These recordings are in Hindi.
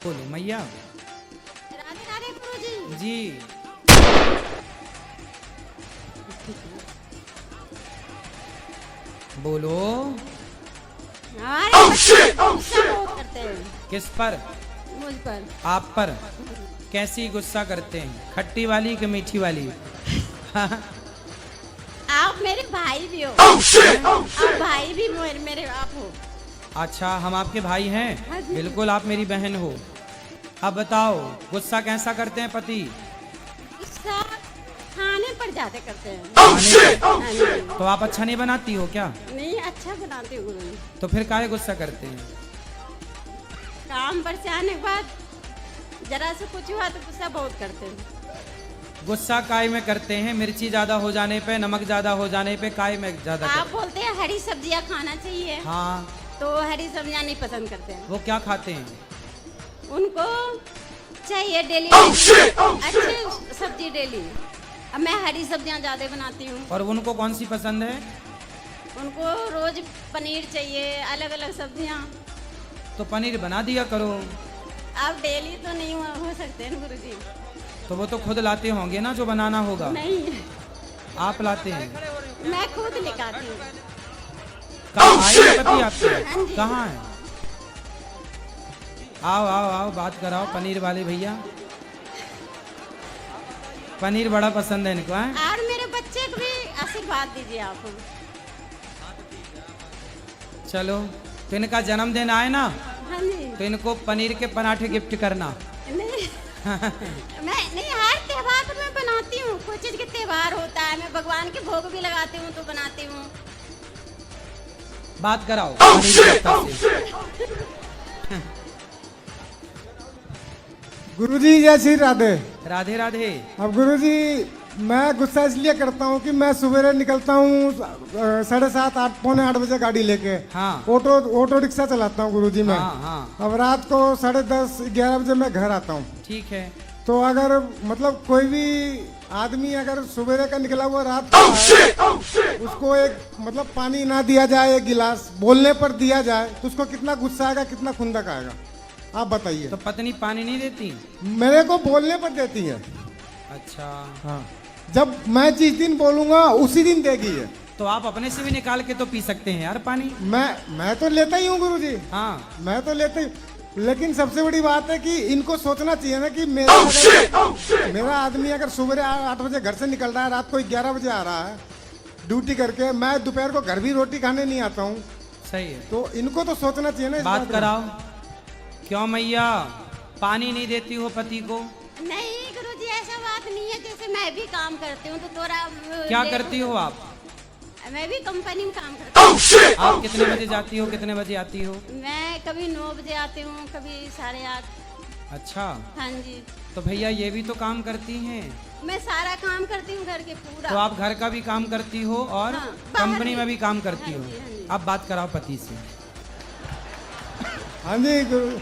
बोलो मैया। राधे राधे गुरुजी। जी बोलो। हमारे बच्चे गुस्सा बहुत करते हैं किस पर? मुझ पर। आप पर? कैसी गुस्सा करते हैं, खट्टी वाली कि मीठी वाली? आप मेरे भाई भी हो। आप भाई भी मेरे आप हो। अच्छा, हम आपके भाई हाँ हैं। जी। बिल्कुल, आप मेरी बहन हो। अब बताओ, गुस्सा कैसा करते हैं पति? गुस्सा खाने पर ज्यादा करते हैं। खाने पर? हाँ जी। तो आप अच्छा नहीं बनाती हो क्या? नहीं अच्छा बनाते हो गुरुजी। तो फिर काहे गुस्सा करते हैं? काम पर से आने के बाद जरा से कुछ हुआ तो गुस्सा बहुत करते हैं। गुस्सा काय में करते हैं? मिर्ची ज्यादा हो जाने पे, नमक ज्यादा हो जाने पे, काय में ज्यादा आप करते बोलते हैं हरी सब्जियां खाना चाहिए। हैं? हाँ, तो हरी सब्जियां नहीं पसंद करते हैं। वो क्या खाते हैं? उनको चाहिए डेली अच्छी सब्जी डेली। अब मैं हरी सब्जियां ज्यादा बनाती हूँ। और उनको कौन सी पसंद है? उनको रोज पनीर चाहिए, अलग अलग सब्जियां। तो पनीर बना दिया करो। अब डेली तो नहीं हो सकते हैं गुरुजी। तो वो तो खुद लाते होंगे ना, जो बनाना होगा। नहीं, आप लाते हैं? मैं खुद निकालती हूँ। कहाँ आए हैं पति हाँ आपके? जी। कहाँ है? आओ आओ आओ, बात कराओ पनीर वाले भैया। पनीर बड़ा पसंद है इनको, है? और मेरे बच्चे को भी आशीर्वाद दीजिए आप। चलो, तो इनका जन्मदिन आए ना, हाँ जी। तो इनको पनीर के पराठे गिफ्ट करना। नहीं मैं नहीं, हर त्योहार पर मैं बनाती हूँ। कोई चीज के त्योहार होता है, मैं भगवान के भोग भी लगाती हूँ तो बनाती हूँ। बात कराओ पनीर के पत्ता से। गुरुजी जय श्री राधे। राधे राधे। अब गुरुजी मैं गुस्सा इसलिए करता हूँ कि मैं सवेरे निकलता हूँ 7:30 8 पौने 8 बजे गाड़ी लेके। हाँ। ऑटो रिक्शा चलाता हूँ गुरुजी मैं। हाँ हाँ, अब रात को 10:30 11 बजे मैं घर आता हूँ। ठीक है। तो अगर मतलब कोई भी आदमी अगर सवेरे का निकला हुआ रात को आए, उसको एक मतलब पानी ना दिया जाए, एक गिलास बोलने पर दिया जाए, तो उसको कितना गुस्सा आएगा, कितना खुंदक आएगा, आप बताइए। तो पत्नी पानी नहीं देती? मेरे को बोलने पर देती है। अच्छा, हाँ, जब मैं जिस दिन बोलूंगा उसी दिन देगी ये। तो आप अपने से भी निकाल के तो पी सकते हैं यार पानी। मैं तो लेता ही हूँ गुरुजी। हाँ, मैं तो लेता ही, लेकिन सबसे बड़ी बात है कि इनको सोचना चाहिए ना कि मेरा आदमी अगर सुबह 8 बजे घर से निकल रहा है, रात को 11 बजे आ रहा है ड्यूटी करके, मैं दोपहर को घर भी रोटी खाने नहीं आता हूँ, सही है। तो इनको तो सोचना चाहिए ना इस बात में। कराओ। क्यों मैया, पानी नहीं देती हो पति को? नहीं गुरुजी, ऐसा बात नहीं है। जैसे मैं भी काम करती हूँ तो थोड़ा क्या करती हो आप? मैं भी कंपनी में काम करती हूँ। आप कितने बजे जाती हो, कितने बजे आती हो? मैं कभी 9 बजे आती हूँ, कभी 8:30। अच्छा, हाँ जी। तो भैया ये भी तो काम करती हैं। मैं सारा काम करती हूँ घर के तो पूरा। आप घर का भी काम करती हो और हाँ, बाहर कंपनी भी। में भी काम करती हाँ हो। जी, हाँ जी। अब बात कराओ पति से। हाँ जी गुरु।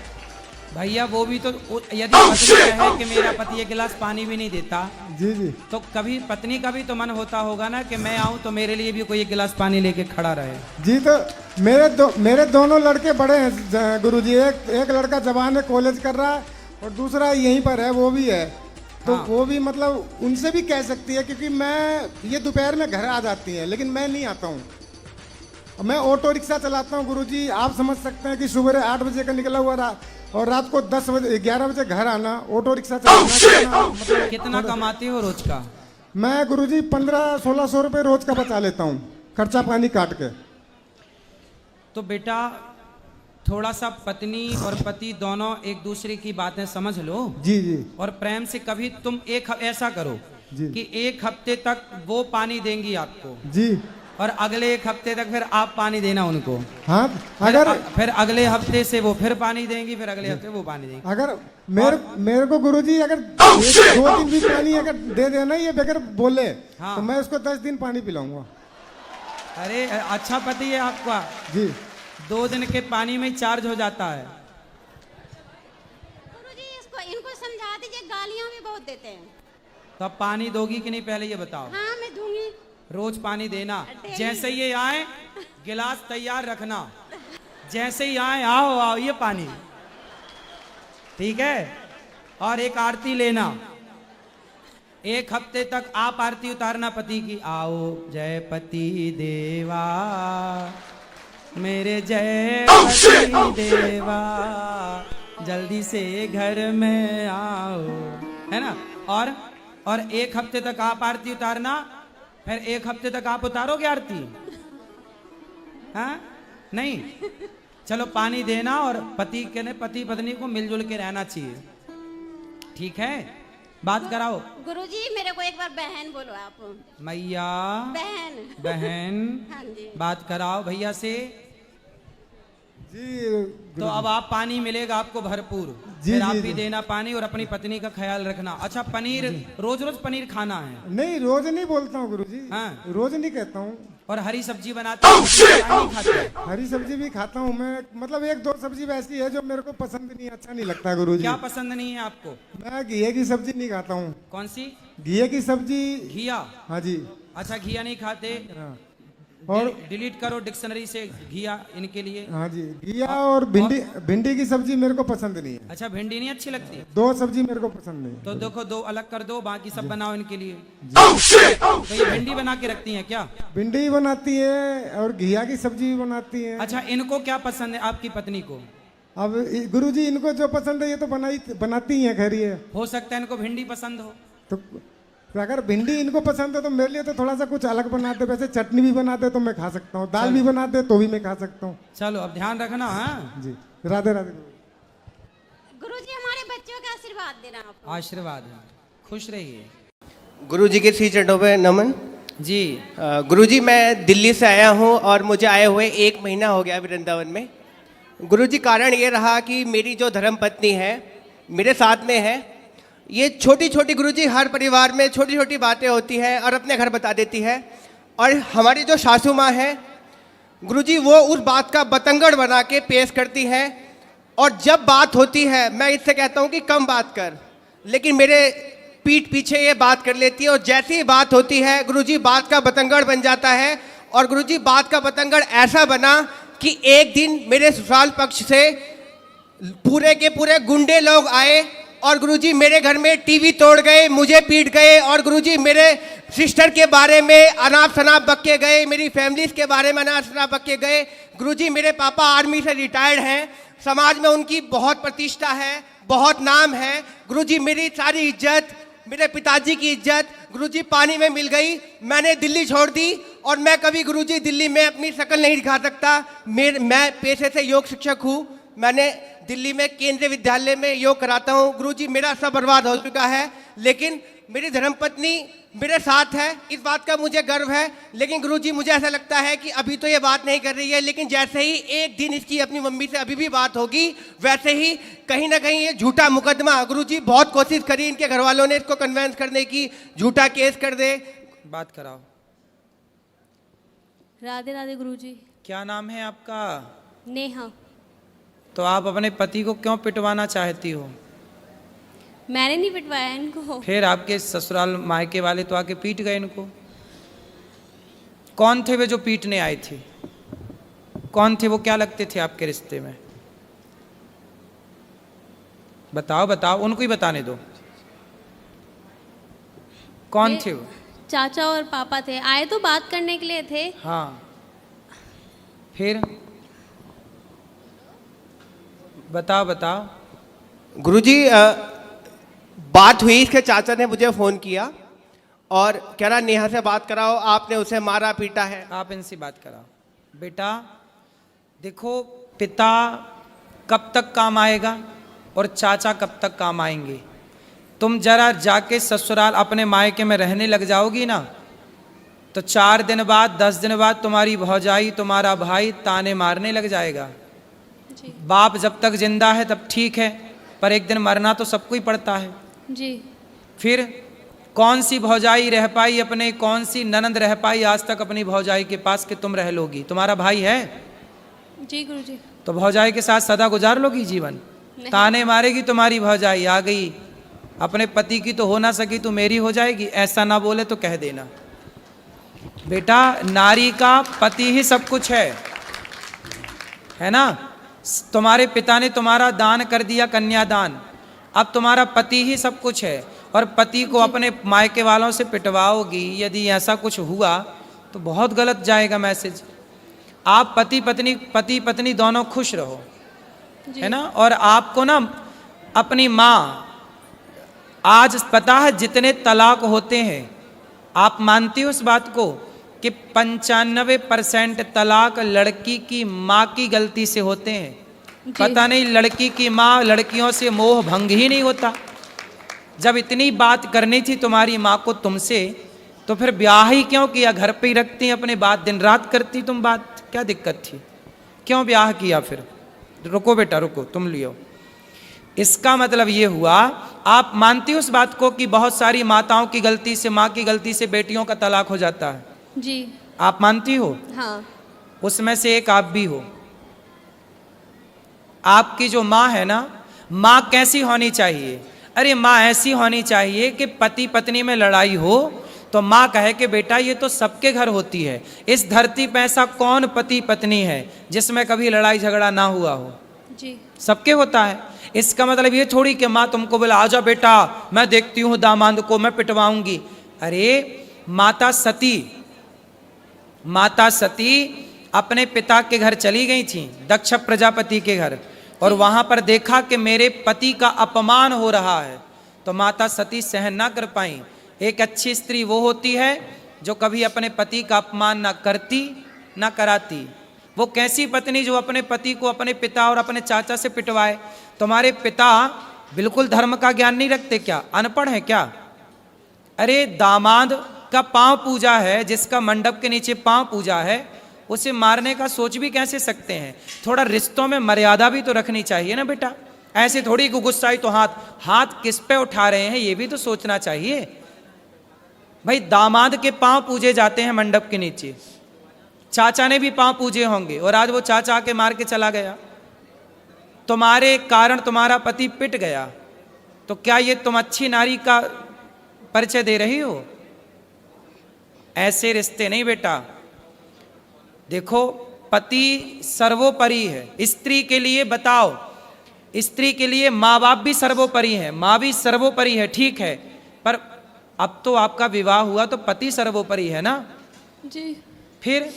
भैया वो भी तो, यदि पत्नी कहे कि मेरा पति एक गिलास पानी भी नहीं देता, जी जी। तो कभी पत्नी का भी तो मन होता होगा ना कि मैं आऊं तो मेरे लिए भी कोई एक गिलास पानी लेके खड़ा रहे। जी, तो मेरे दोनों लड़के बड़े हैं गुरुजी। एक लड़का जवान है, कॉलेज कर रहा है, और दूसरा यहीं पर है, वो भी है। तो हाँ। वो भी मतलब उनसे भी कह सकती है, क्योंकि मैं ये दोपहर में घर आ जाती है, लेकिन मैं नहीं आता हूँ। मैं ऑटो रिक्शा चलाता हूँ गुरुजी। आप समझ सकते हैं कि सुबह 8 बजे का निकला हुआ और रात को 10 बजे 11 बजे घर आना, ऑटो रिक्शा चलाना, मतलब कितना कमाते हो रोज का? मैं गुरुजी 1500-1600 रुपये रोज का बचा लेता हूँ, खर्चा पानी काट के। तो बेटा, थोड़ा सा पत्नी और पति दोनों एक दूसरे की बातें समझ लो। जी जी और प्रेम से कभी तुम ऐसा करो जी। कि एक हफ्ते तक वो पानी देंगी आपको, जी और अगले एक हफ्ते तक फिर आप पानी देना उनको। हाँ, फिर अगले हफ्ते से वो फिर पानी देंगी, फिर अगले हफ्ते वो पानी देंगी। अगर मेरे को गुरुजी अगर 2 दिन भी पानी अगर दे देना ये बगैर बोले, हाँ। तो मैं उसको 10 दिन पानी पिलाऊंगा। अरे अच्छा पति है आपका। जी 2 दिन के पानी में चार्ज हो जाता है। गुरुजी इनको समझा दीजिए, गालियाँ भी बहुत देते हैं। तो अब पानी दोगी कि नहीं पहले ये बताओ। हाँ मैं दूंगी। रोज पानी देना। डेली। जैसे ये आए गिलास तैयार रखना, जैसे ही आए आओ आओ ये पानी। ठीक है। और एक आरती लेना, 1 हफ्ते तक आप आरती उतारना पति की। आओ जय पति देवा मेरे जय पति देवा, जल्दी से घर में आओ, है ना। और 1 हफ्ते तक आप आरती उतारना, फिर 1 हफ्ते तक आप उतारोगे आरती? हाँ नहीं, चलो पानी देना, और पति पत्नी को मिलजुल के रहना चाहिए, ठीक है। बात कराओ। गुरुजी मेरे को एक बार बहन बोलो आप। मैया बहन। बहन हाँ जी। बात कराओ भैया से। जी तो अब आप पानी मिलेगा आपको भरपूर, जी, फिर आप जी, भी जी। देना पानी, और अपनी पत्नी का ख्याल रखना। अच्छा पनीर रोज रोज पनीर खाना है? नहीं, रोज नहीं बोलता हूँ गुरुजी। हाँ। रोज नहीं कहता हूँ। और हरी सब्जी बनाते हैं, नहीं खाते? हरी सब्जी भी खाता हूँ मैं, मतलब 1-2 सब्जी वैसी है जो मेरे को पसंद नहीं, अच्छा नहीं लगता गुरुजी। क्या पसंद नहीं है आपको? मैं घिये की सब्जी नहीं खाता हूँ। कौन सी? घिये की सब्जी। घिया? हाँ जी। अच्छा घिया नहीं खाते? हाँ। और डिलीट करो डिक्शनरी से घिया इनके लिए। हाँ जी, घिया और भिंडी की सब्जी मेरे को पसंद नहीं है। अच्छा भिंडी नहीं अच्छी लगती? 2 सब्जी मेरे को पसंद नहीं। तो देखो 2 अलग कर दो, बाकी सब बनाओ इनके लिए। तो ये भिंडी बना के रखती हैं क्या? भिंडी भी बनाती है और घिया की सब्जी भी बनाती है। अच्छा इनको क्या पसंद है आपकी पत्नी को? अब गुरुजी इनको जो पसंद है ये तो बनाती हैं, खैर ये हो सकता है इनको भिंडी पसंद हो। तो अगर भिंडी इनको पसंद है तो मेरे लिए तो थोड़ा सा कुछ अलग बनाते, वैसे चटनी भी बनाते तो मैं खा सकता हूँ, दाल भी बनाते तो भी मैं खा सकता हूँ। चलो अब ध्यान रखना। हाँ जी, राधे राधे। गुरुजी हमारे बच्चों का आशीर्वाद देना आप। आशीर्वाद है, खुश रहिए। गुरुजी के श्री चरणों पे नमन। जी गुरुजी मैं दिल्ली से आया हूँ और मुझे आए हुए 1 महीना हो गया वृंदावन में। गुरुजी कारण ये रहा कि मेरी जो धर्मपत्नी है मेरे साथ में है। ये छोटी छोटी गुरुजी हर परिवार में छोटी छोटी बातें होती हैं और अपने घर बता देती है। और हमारी जो सासू माँ है गुरुजी वो उस बात का बतंगड़ बना के पेश करती है। और जब बात होती है मैं इससे कहता हूँ कि कम बात कर, लेकिन मेरे पीठ पीछे ये बात कर लेती है। और जैसी ही बात होती है गुरुजी बात का बतंगड़ बन जाता है। और गुरुजी बात का बतंगड़ ऐसा बना कि एक दिन मेरे ससुराल पक्ष से पूरे के पूरे गुंडे लोग आए और गुरुजी मेरे घर में टीवी तोड़ गए, मुझे पीट गए। और गुरुजी मेरे सिस्टर के बारे में अनाप शनाप बक के गए, मेरी फैमिलीज के बारे में अनाप शनाप बक के गए। गुरुजी मेरे पापा आर्मी से रिटायर्ड हैं, समाज में उनकी बहुत प्रतिष्ठा है, बहुत नाम है। गुरुजी मेरी सारी इज्जत, मेरे पिताजी की इज्जत गुरुजी पानी में मिल गई। मैंने दिल्ली छोड़ दी और मैं कभी गुरुजी दिल्ली में अपनी शक्ल नहीं दिखा सकता। मैं पेशे से योग शिक्षक हूँ। मैंने दिल्ली में केंद्रीय विद्यालय में योग कराता हूँ। गुरुजी मेरा सब बर्बाद हो चुका है, लेकिन मेरी धर्मपत्नी मेरे साथ है, इस बात का मुझे गर्व है। लेकिन गुरुजी मुझे ऐसा लगता है कि अभी तो ये बात नहीं कर रही है, लेकिन जैसे ही एक दिन इसकी अपनी मम्मी से अभी भी बात होगी वैसे ही कहीं ना कहीं ये झूठा मुकदमा, गुरुजी बहुत कोशिश करी इनके घर वालों ने इसको कन्वेंस करने की, झूठा केस कर दे। बात कराओ। राधे राधे गुरुजी। क्या नाम है आपका? नेहा। तो आप अपने पति को क्यों पिटवाना चाहती हो? मैंने नहीं पिटवाया इनको। फिर आपके ससुराल मायके वाले तो आके पीट गए इनको। कौन थे वे जो पीटने आए थे? कौन थे वो? क्या लगते थे आपके रिश्ते में? बताओ बताओ, उनको ही बताने दो। कौन थे वो? चाचा और पापा थे, आए तो बात करने के लिए थे। हाँ फिर बताओ बताओ। गुरुजी बात हुई, इसके चाचा ने मुझे फ़ोन किया और कह रहा नेहा से बात कराओ, आपने उसे मारा पीटा है। आप इनसे बात कराओ। बेटा देखो, पिता कब तक काम आएगा और चाचा कब तक काम आएंगे। तुम जरा जाके ससुराल अपने मायके में रहने लग जाओगी ना, तो 4 दिन बाद 10 दिन बाद तुम्हारी भौजाई तुम्हारा भाई ताने मारने लग जाएगा। जी बाप जब तक जिंदा है तब ठीक है, पर एक दिन मरना तो सबको ही पड़ता है। जी। फिर कौन सी भौजाई रह पाई अपने, कौन सी ननंद रह पाई आज तक अपनी भौजाई के पास कि तुम रह लोगी? तुम्हारा भाई है जी गुरुजी। तो भौजाई के साथ सदा गुजार लोगी जीवन? ताने मारेगी तुम्हारी भौजाई, आ गई अपने पति की तो हो ना सकी तो मेरी हो जाएगी, ऐसा ना बोले तो कह देना। बेटा नारी का पति ही सब कुछ है ना। तुम्हारे पिता ने तुम्हारा दान कर दिया, कन्यादान, अब तुम्हारा पति ही सब कुछ है और पति को अपने मायके वालों से पिटवाओगी, यदि ऐसा कुछ हुआ तो बहुत गलत जाएगा मैसेज। आप पति पत्नी दोनों खुश रहो, है ना। और आपको ना अपनी माँ, आज पता है जितने तलाक होते हैं, आप मानती हो उस बात को कि 95% तलाक लड़की की माँ की गलती से होते हैं। पता नहीं लड़की की माँ, लड़कियों से मोह भंग ही नहीं होता। जब इतनी बात करनी थी तुम्हारी माँ को तुमसे, तो फिर ब्याह ही क्यों किया? घर पे ही रखती अपने बात, दिन रात करती तुम बात, क्या दिक्कत थी? क्यों ब्याह किया फिर? रुको बेटा रुको, तुम लियो। इसका मतलब ये हुआ, आप मानती हो उस बात को कि बहुत सारी माताओं की गलती से, माँ की गलती से बेटियों का तलाक हो जाता है? जी। आप मानती हो? हाँ। उसमें से एक आप भी हो। आपकी जो माँ है ना, माँ कैसी होनी चाहिए? अरे माँ ऐसी होनी चाहिए कि पति पत्नी में लड़ाई हो तो माँ कहे कि बेटा ये तो सबके घर होती है, इस धरती पे ऐसा कौन पति पत्नी है जिसमें कभी लड़ाई झगड़ा ना हुआ हो? जी। सबके होता है। इसका मतलब ये थोड़ी कि माँ तुमको बोला आजा बेटा मैं देखती हूँ दामाद को मैं पिटवाऊंगी। अरे माता सती अपने पिता के घर चली गई थी, दक्ष प्रजापति के घर, और वहां पर देखा कि मेरे पति का अपमान हो रहा है, तो माता सती सहन ना कर पाई। एक अच्छी स्त्री वो होती है जो कभी अपने पति का अपमान ना करती ना कराती। वो कैसी पत्नी जो अपने पति को अपने पिता और अपने चाचा से पिटवाए? तुम्हारे पिता बिल्कुल धर्म का ज्ञान नहीं रखते क्या? अनपढ़ है क्या? अरे दामाद का पांव पूजा है, जिसका मंडप के नीचे पांव पूजा है, उसे मारने का सोच भी कैसे सकते हैं? थोड़ा रिश्तों में मर्यादा भी तो रखनी चाहिए ना बेटा। ऐसे थोड़ी गुस्साई तो हाथ किस पे उठा रहे हैं ये भी तो सोचना चाहिए। भाई दामाद के पांव पूजे जाते हैं मंडप के नीचे, चाचा ने भी पांव पूजे होंगे, और आज वो चाचा आके मार के चला गया, तुम्हारे कारण तुम्हारा पति पिट गया, तो क्या ये तुम अच्छी नारी का परिचय दे रही हो? ऐसे रिश्ते नहीं बेटा। देखो पति सर्वोपरि है। स्त्री के लिए बताओ, स्त्री के लिए माँ बाप भी सर्वोपरि है, माँ भी सर्वोपरि है, ठीक है, पर अब तो आपका विवाह हुआ तो पति सर्वोपरि है ना जी। फिर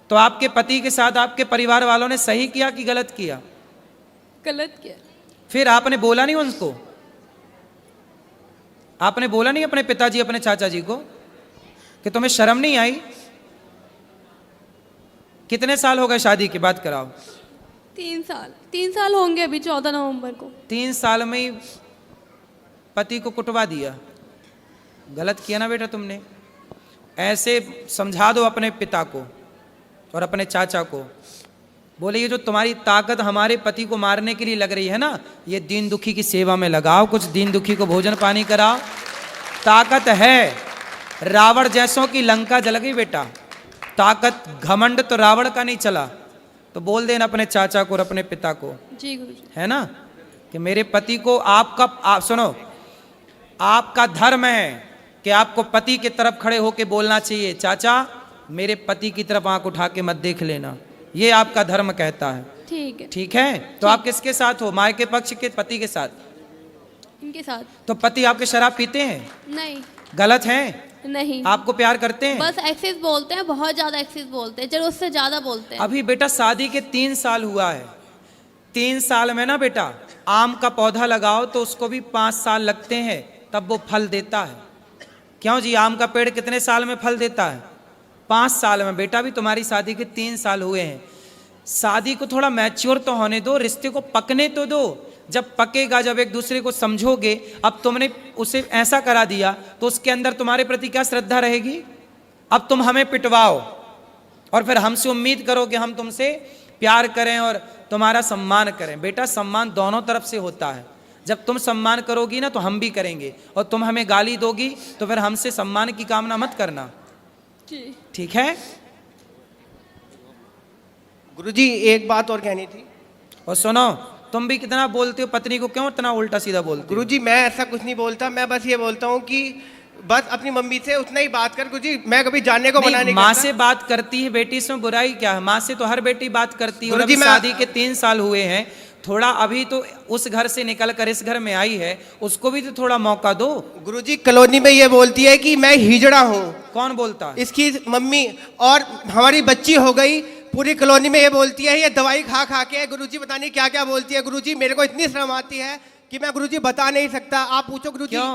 तो आपके पति के साथ आपके परिवार वालों ने सही किया कि गलत किया? गलत किया। फिर आपने बोला नहीं उनको? आपने बोला नहीं अपने पिताजी अपने चाचा जी को कि तुम्हें शर्म नहीं आई? कितने साल हो गए शादी की बात कराओ? 3 साल होंगे अभी 14 नवंबर को। 3 साल में ही पति को कुटवा दिया। गलत किया ना बेटा तुमने। ऐसे समझा दो अपने पिता को और अपने चाचा को, बोले ये जो तुम्हारी ताकत हमारे पति को मारने के लिए लग रही है ना, ये दीन दुखी की सेवा में लगाओ, कुछ दीन दुखी को भोजन पानी कराओ। ताकत है। रावण जैसों की लंका जल गई बेटा। ताकत घमंड तो रावण का नहीं चला। तो बोल देना अपने चाचा को और अपने पिता को, जी गुरुजी, है ना, कि मेरे पति को सुनो, आपका धर्म है कि आपको पति की तरफ खड़े होकर बोलना चाहिए, चाचा मेरे पति की तरफ आंख उठा के मत देख लेना, ये आपका धर्म कहता है। ठीक है। ठीक है। तो आप किसके साथ हो? माँ के पक्ष के पति के साथ? इनके साथ। तो पति आपके शराब पीते हैं? नहीं। गलत है? नहीं। आपको प्यार करते हैं? बस एक्सेस बोलते हैं, बहुत ज्यादा एक्सेस बोलते हैं, जरूरत से ज्यादा बोलते हैं। अभी बेटा शादी के 3 साल हुआ है। 3 साल में ना बेटा आम का पौधा लगाओ तो उसको भी 5 साल लगते हैं तब वो फल देता है। क्यों जी? आम का पेड़ कितने साल में फल देता है? 5 साल में। बेटा भी तुम्हारी शादी के 3 साल हुए हैं। शादी को थोड़ा मैच्योर तो होने दो, रिश्ते को पकने तो दो। जब पकेगा, जब एक दूसरे को समझोगे। अब तुमने उसे ऐसा करा दिया तो उसके अंदर तुम्हारे प्रति क्या श्रद्धा रहेगी? अब तुम हमें पिटवाओ और फिर हमसे उम्मीद करो कि हम तुमसे प्यार करें और तुम्हारा सम्मान करें। बेटा सम्मान दोनों तरफ से होता है। जब तुम सम्मान करोगी ना तो हम भी करेंगे, और तुम हमें गाली दोगी तो फिर हमसे सम्मान की कामना मत करना। जी। ठीक है? गुरुजी एक बात और कहनी थी। और सुनो, तुम भी कितना बोलते हो, पत्नी को क्यों इतना उल्टा सीधा बोलते हो? गुरुजी मैं ऐसा कुछ नहीं बोलता, मैं बस ये बोलता हूँ कि बस अपनी मम्मी से उतना ही बात कर। गुरुजी मैं कभी जानने को मना नहीं माँ करता। से बात करती है बेटी, इसमें बुराई क्या है? माँ से तो हर बेटी बात करती है। और गुरुजी अभी शादी के 3 साल हुए हैं, थोड़ा अभी तो उस घर से निकल कर इस घर में आई है, उसको भी तो थोड़ा मौका दो। गुरुजी कॉलोनी में ये बोलती है कि मैं हिजड़ा हूँ। कौन बोलता है? इसकी मम्मी, और हमारी बच्ची हो गई, पूरी कॉलोनी में ये बोलती है ये दवाई खा खा के, गुरुजी पता नहीं क्या क्या बोलती है। गुरुजी मेरे को इतनी शर्म आती है कि मैं गुरुजी बता नहीं सकता, आप पूछो गुरुजी। क्यों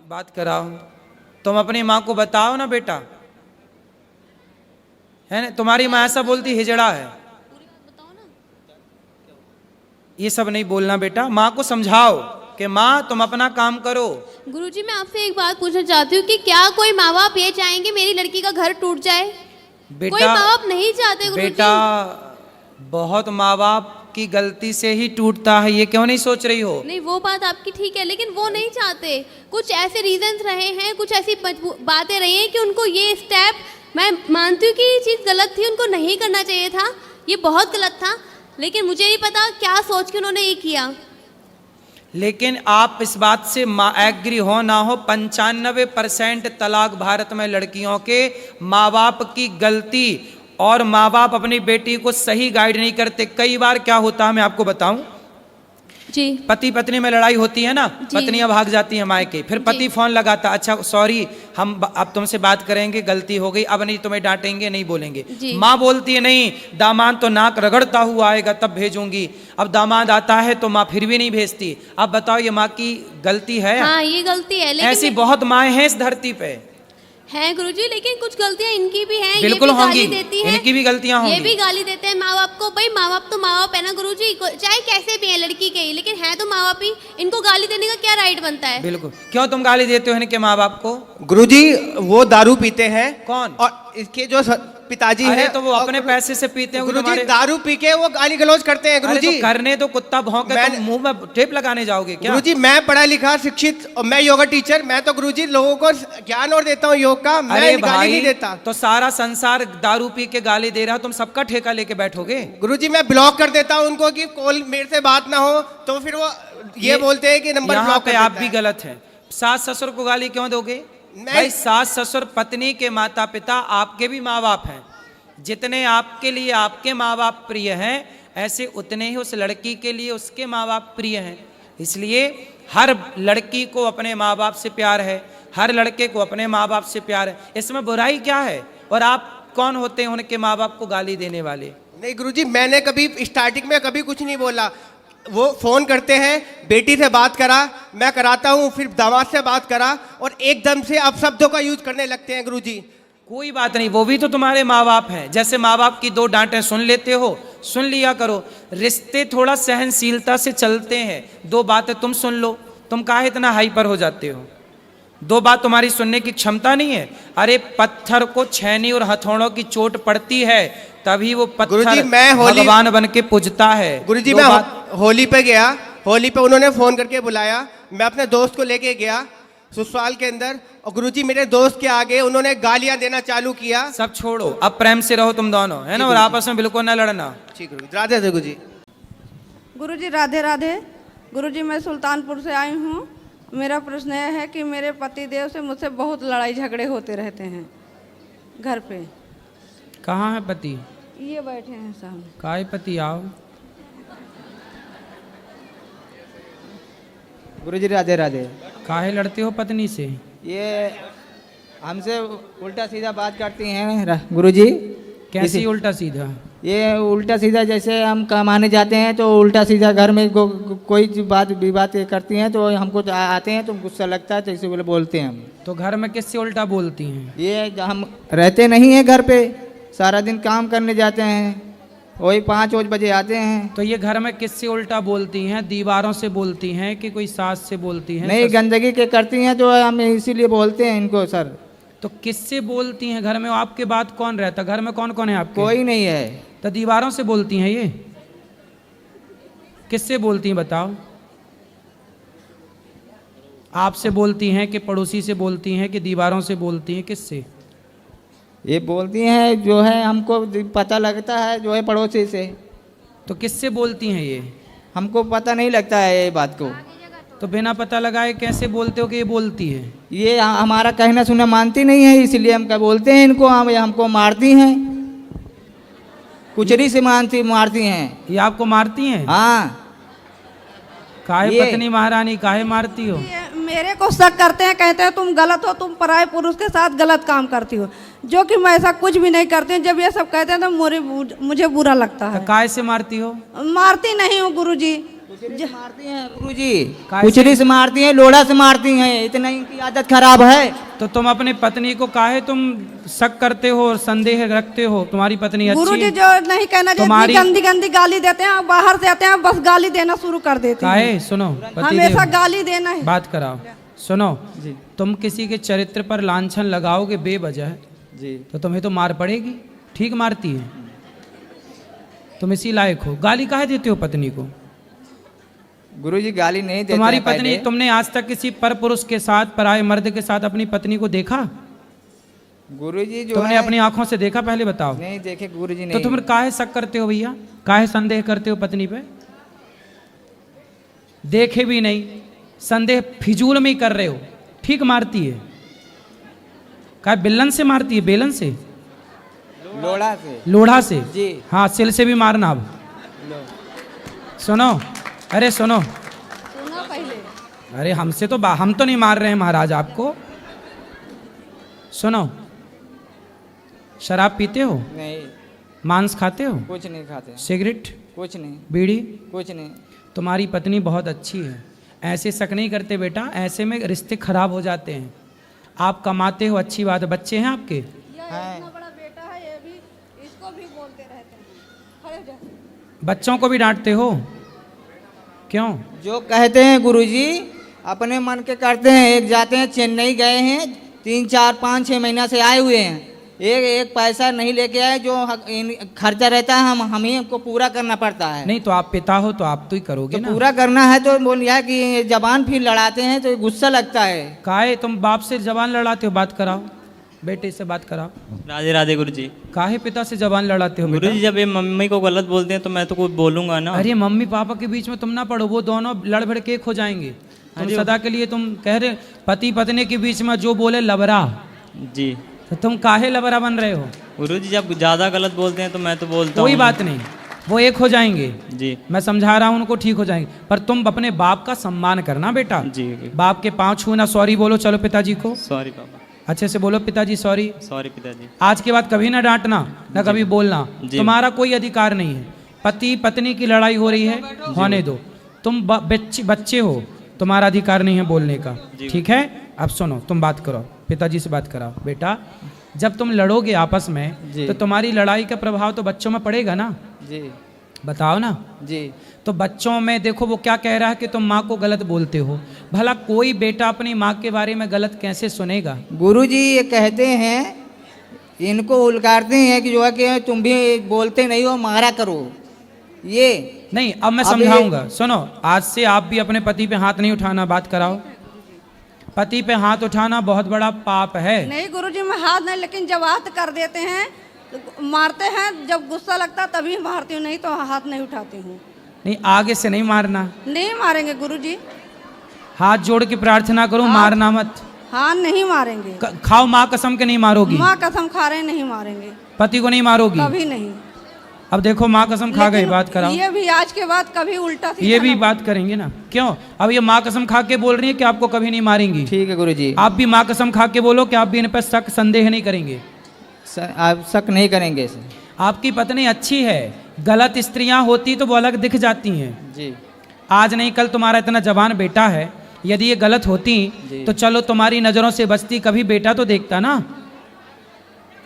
बात कराओ? तुम अपनी माँ को बताओ ना बेटा, है ना? तुम्हारी माँ ऐसा बोलती हिजड़ा है, ये सब नहीं बोलना बेटा। माँ को समझाओ कि माँ तुम अपना काम करो। गुरुजी मैं आपसे एक बात पूछना चाहती हूँ कि क्या कोई माँ बाप ये चाहेंगे मेरी लड़की का घर टूट जाए? कोई माँ बाप नहीं चाहते गुरुजी। बेटा बहुत माँ बाप की गलती से ही टूटता है, ये क्यों नहीं सोच रही हो? नहीं वो बात आपकी ठीक है, लेकिन वो नहीं चाहते। कुछ ऐसे रीजंस रहे हैं, कुछ ऐसी बातें रही हैं कि उनको ये स्टेप, मैं मानती हूँ कि ये चीज़ गलत थी, उनको नहीं करना चाहिए था, ये बहुत गलत था, लेकिन मुझे नहीं पता क्या सोच के उन्होंने ये किया। लेकिन आप इस बात से एग्री हो ना हो, 95% तलाक भारत में लड़कियों के माँ बाप की गलती, और माँ बाप अपनी बेटी को सही गाइड नहीं करते। कई बार क्या होता है मैं आपको बताऊं, जी पति पत्नी में लड़ाई होती है ना, जी। पत्नियां भाग जाती हैं मायके, फिर पति जी। फोन लगाता, अच्छा सॉरी हम अब तुमसे बात करेंगे, गलती हो गई, अब नहीं तुम्हें डांटेंगे, नहीं बोलेंगे। जी। माँ बोलती है नहीं, दामाद तो नाक रगड़ता हुआ आएगा तब भेजूंगी। अब दामाद आता है तो माँ फिर भी नहीं भेजती। अब बताओ ये माँ की गलती है? हाँ ये गलती है, लेकिन ऐसी बहुत माएँ हैं इस धरती पे। हैं गुरुजी, लेकिन कुछ गलतियां इनकी भी हैं। बिल्कुल ये भी होंगी, गाली देती हैं, इनकी भी गलतियां होंगी। ये भी गाली देते हैं माँ बाप को। भाई माँ बाप तो माँ बाप है ना गुरुजी, चाहे कैसे भी है लड़की के ही, लेकिन है तो माँ बाप ही। इनको गाली देने का क्या राइट बनता है? बिल्कुल। क्यों तुम गाली देते हो इनके माँ बाप को? गुरुजी वो दारू पीते हैं। कौन? और इसके जो पिताजी अरे हैं तो वो अपने पैसे से पीते हैं। गुरुजी तुम्हारे दारू पी के वो गाली गलौज करते हैं। अरे गुरुजी तो करने तो कुत्ता भौंके, मैंने- तुम मुंह में टेप लगाने जाओगे क्या? गुरुजी मैं पढ़ा लिखा शिक्षित और मैं योगा टीचर, मैं तो गुरुजी लोगों को ज्ञान और देता हूँ योग का, मैं अरे गाली नहीं देता। तो सारा संसार दारू पी के गाली दे रहा, तुम सबका ठेका लेके बैठोगे? गुरुजी मैं ब्लॉक कर देता हूँ उनको कि कॉल मेरे से बात ना हो, तो फिर वो ये बोलते हैं कि नंबर यहाँ ब्लॉक पे कर आप देता भी है। गलत हैं। सास ससुर को गाली क्यों दोगे? मैं- भाई सास ससुर पत्नी के माता पिता आपके भी माँ बाप हैं। जितने आपके लिए आपके माँ बाप प्रिय हैं, ऐसे उतने ही उस लड़की के लिए उसके माँ बाप प्रिय हैं। इसलिए हर लड़की को अपने माँ बाप से प्यार है, हर लड़के को अपने माँ बाप से प्यार है, इसमें बुराई क्या है? और आप कौन होते हैं उनके माँ बाप को गाली देने वाले? नहीं गुरुजी मैंने कभी स्टार्टिंग में कभी कुछ नहीं बोला। वो फोन करते हैं, बेटी से बात करा, मैं कराता हूँ, फिर दामाद से बात करा, और एकदम से अब शब्दों का यूज करने लगते हैं गुरुजी। कोई बात नहीं, वो भी तो तुम्हारे माँ बाप हैं। जैसे माँ बाप की दो डांटें सुन लेते हो, सुन लिया करो। रिश्ते थोड़ा सहनशीलता से चलते हैं। दो बातें तुम सुन लो, तुम काहे इतना हाइपर हो जाते हो? दो बात तुम्हारी सुनने की क्षमता नहीं है? अरे पत्थर को छेनी और हथौड़ों की चोट पड़ती है, तभी वो पत्थर गुरुजी, मैं भगवान बन के पूजता है। गुरुजी दो मैं बात- होली पे गया, होली पे उन्होंने फोन करके बुलाया, मैं अपने दोस्त को लेके गया ससुराल के अंदर, और गुरुजी मेरे दोस्त के आगे उन्होंने गालियां देना चालू किया। सब छोड़ो, अब प्रेम से रहो तुम दोनों, है ना? और आपस में बिल्कुल ना लड़ना। ठीक गुरुजी, राधे राधे गुरुजी। गुरुजी राधे राधे। गुरुजी मैं सुल्तानपुर से आई हूँ। मेरा प्रश्न यह है कि मेरे पति देव से मुझसे बहुत लड़ाई झगड़े होते रहते हैं घर पे। कहाँ है पति? ये बैठे हैं सामने। काय पति? आओ। गुरुजी राधे राधे। काहे लड़ते हो पत्नी से? ये हमसे उल्टा सीधा बात करती हैं गुरुजी। कैसी उल्टा सीधा? ये उल्टा सीधा जैसे हम कमाने जाते हैं तो उल्टा सीधा घर में कोई बात विवाद करती हैं तो हमको आते हैं तो गुस्सा लगता है तो इसे बोलते हैं हम। तो घर में किससे उल्टा बोलती हैं? ये हम रहते नहीं हैं घर पे, सारा दिन काम करने जाते हैं, वही 5 बजे आते हैं। तो ये घर में किससे उल्टा बोलती हैं? दीवारों से बोलती हैं कि कोई सास से बोलती हैं? नहीं गंदगी के करती हैं तो हम इसीलिए बोलते हैं इनको सर। तो किससे बोलती हैं घर में? आपके बाद कौन रहता? घर में कौन कौन है आपके? कोई नहीं है। तो दीवारों से बोलती हैं ये? किससे बोलती हैं बताओ? आपसे बोलती हैं कि पड़ोसी से बोलती हैं कि दीवारों से बोलती हैं? किससे? ये बोलती हैं जो है हमको पता लगता है जो है पड़ोसी से। तो किससे बोलती हैं ये? हमको पता नहीं लगता है ये बात को। तो बिना पता लगाए कैसे बोलते हो कि ये बोलती है? ये हमारा कहना सुना मानती नहीं है, इसलिए हम क्या बोलते हैं इनको। हमको मारती हैं, कुचरी से मारती हैं। ये आपको मारती हैं? हाँ काहे ये- पत्नी महारानी काहे मारती हो? ये मेरे को शक करते हैं, कहते हैं तुम गलत हो, तुम पराये पुरुष के साथ गलत काम करती हो, जो कि मैं ऐसा कुछ भी नहीं करती हूँ। जब ये सब कहते हैं तो मुझे बुरा लगता तो है। काहे से मारती हो? मारती नहीं हूँ गुरुजी। मारती हैं गुरुजी, काहे कुचली से मारती हैं, लोढ़ा से मारती हैं, इतना इनकी आदत खराब है। तो तुम अपनी पत्नी को काहे तुम शक करते हो और संदेह रखते हो? तुम्हारी पत्नी अच्छी गुरुजी है। जो नहीं कहना चाहिए, तुम्हारी- गंदी गंदी गाली देते हैं, बाहर से आते हैं बस गाली देना शुरू कर देते हैं। काहे? सुनो, पति हमेशा देव, गाली देना है। बात कराओ। सुनो जी तुम किसी के चरित्र पर लांछन लगाओगे बेवजह जी तो तुम्हें तो मार पड़ेगी। ठीक मारती है, तुम इसी लायक हो। गाली काहे देते हो पत्नी को? गुरुजी गाली नहीं देते तुम्हारी हैं पत्नी, पहले। तुमने आज तक किसी पर पुरुष के साथ, पराये मर्द के साथ अपनी पत्नी को देखा? गुरुजी जो तुमने है, अपनी आंखों से देखा? पहले बताओ। नहीं देखे गुरुजी तो नहीं। तुम काहे शक करते हो भैया? काहे संदेह करते हो पत्नी पे? देखे भी नहीं, संदेह फिजूल में ही कर रहे हो। ठीक मारती है। काहे बिल्लन से मारती है? बेलन से? लोढ़ा से। लोढ़ा से? जी। हाँ, सिल से भी मारना। अब सुनो, अरे सुनो, सुनो पहले। अरे हमसे तो हम तो नहीं मार रहे हैं महाराज आपको। सुनो, शराब पीते हो? नहीं, मांस खाते हो? कुछ नहीं खाते, सिगरेट, कुछ नहीं, बीड़ी? कुछ नहीं। तुम्हारी पत्नी बहुत अच्छी है, ऐसे शक नहीं करते बेटा, ऐसे में रिश्ते खराब हो जाते हैं। आप कमाते हो, अच्छी बात है। बच्चे हैं आपके? है। इतना बड़ा बेटा है, ये भी इसको भी बोलते रहते हैं। खड़े हो जा। बच्चों को भी डांटते हो? क्यों? जो कहते हैं गुरुजी अपने मन के करते हैं। एक जाते हैं, चेन्नई गए हैं, 3 4 5 6 महीना से आए हुए हैं, एक पैसा नहीं लेके आए। जो खर्चा रहता है हम ही हमको पूरा करना पड़ता है। नहीं तो आप पिता हो तो आप तो ही करोगे तो ना। पूरा करना है तो बोल दिया कि जबान फिर लड़ाते हैं तो गुस्सा लगता है। काहे तुम बाप से जबान लड़ाते हो? बात कराओ, बेटे से बात कराओ। राधे राधे गुरुजी। काहे पिता से जबान लड़ाते हो बेटा? गुरुजी जब ये मम्मी को गलत बोलते हैं तो मैं तो कुछ बोलूंगा ना। अरे मम्मी पापा के बीच में तुम ना पढ़ो, वो दोनों लड़ भिड़ के एक हो जाएंगे। तुम अरे सदा के लिए तुम कह रहे पति पत्नी के बीच में जो बोले लबरा, जी तो तुम काहे लबरा बन रहे हो? गुरुजी जब ज्यादा गलत बोलते हैं तो मैं तो बोलता हूँ। कोई बात नहीं, वो एक हो जाएंगे। जी मैं समझा रहा हूँ उनको, ठीक हो जाएंगे। पर तुम अपने बाप का सम्मान करना बेटा। जी बाप के पाँव छूना, सॉरी बोलो। चलो पिताजी को सॉरी पापा, अच्छे से बोलो, पिताजी सॉरी। सॉरी पिताजी। आज के बाद कभी ना डांटना, ना कभी बोलना। जी। तुम्हारा कोई अधिकार नहीं है। पति पत्नी की लड़ाई हो रही है, होने दो। तुम बच्चे हो, तुम्हारा अधिकार नहीं है बोलने का। ठीक है? अब सुनो, तुम बात करो, पिताजी से बात कराओ। बेटा जब तुम लड़ोगे आपस में जी। तो तुम्हारी लड़ाई का प्रभाव तो बच्चों में पड़ेगा ना। जी बताओ ना। जी तो बच्चों में देखो वो क्या कह रहा है कि तुम माँ को गलत बोलते हो। भला कोई बेटा अपनी माँ के बारे में गलत कैसे सुनेगा? गुरुजी ये कहते हैं, इनको उलगारते हैं कि जो है कि तुम भी बोलते नहीं हो, मारा करो। ये नहीं, अब मैं अब समझाऊंगा। सुनो, आज से आप भी अपने पति पे हाथ नहीं उठाना। बात कराओ। पति पे हाथ उठाना बहुत बड़ा पाप है। नहीं गुरुजी, मैं हाथ नहीं, लेकिन जब हाथ कर देते हैं तो मारते हैं। जब गुस्सा लगता तभी मारती हूँ, नहीं तो हाथ नहीं उठाती हूँ। नहीं, आगे से नहीं मारना। नहीं मारेंगे गुरुजी, हाथ जोड़ के प्रार्थना करो, मारना मत। हाँ नहीं मारेंगे। खाओ माँ कसम के नहीं मारोगी। माँ कसम खा रहे हैं, नहीं मारेंगे, पति को नहीं मारोगी। कभी नहीं। अब देखो माँ कसम खा गई। लेकिन बात कराओ। ये भी आज के बाद कभी उल्टा सीधा ये भी ना- बात करेंगे ना। क्यों? अब ये माँ कसम खा के बोल रही है कि आपको कभी नहीं मारेंगी। ठीक है गुरुजी, आप भी माँ कसम खा के बोलो कि आप भी इन पर शक संदेह नहीं करेंगे। आप शक नहीं करेंगे। आपकी पत्नी अच्छी है, गलत स्त्रियां होती तो वो अलग दिख जाती हैं। जी आज नहीं कल तुम्हारा इतना जवान बेटा है, यदि ये गलत होती तो चलो तुम्हारी नजरों से बचती, कभी बेटा तो देखता ना,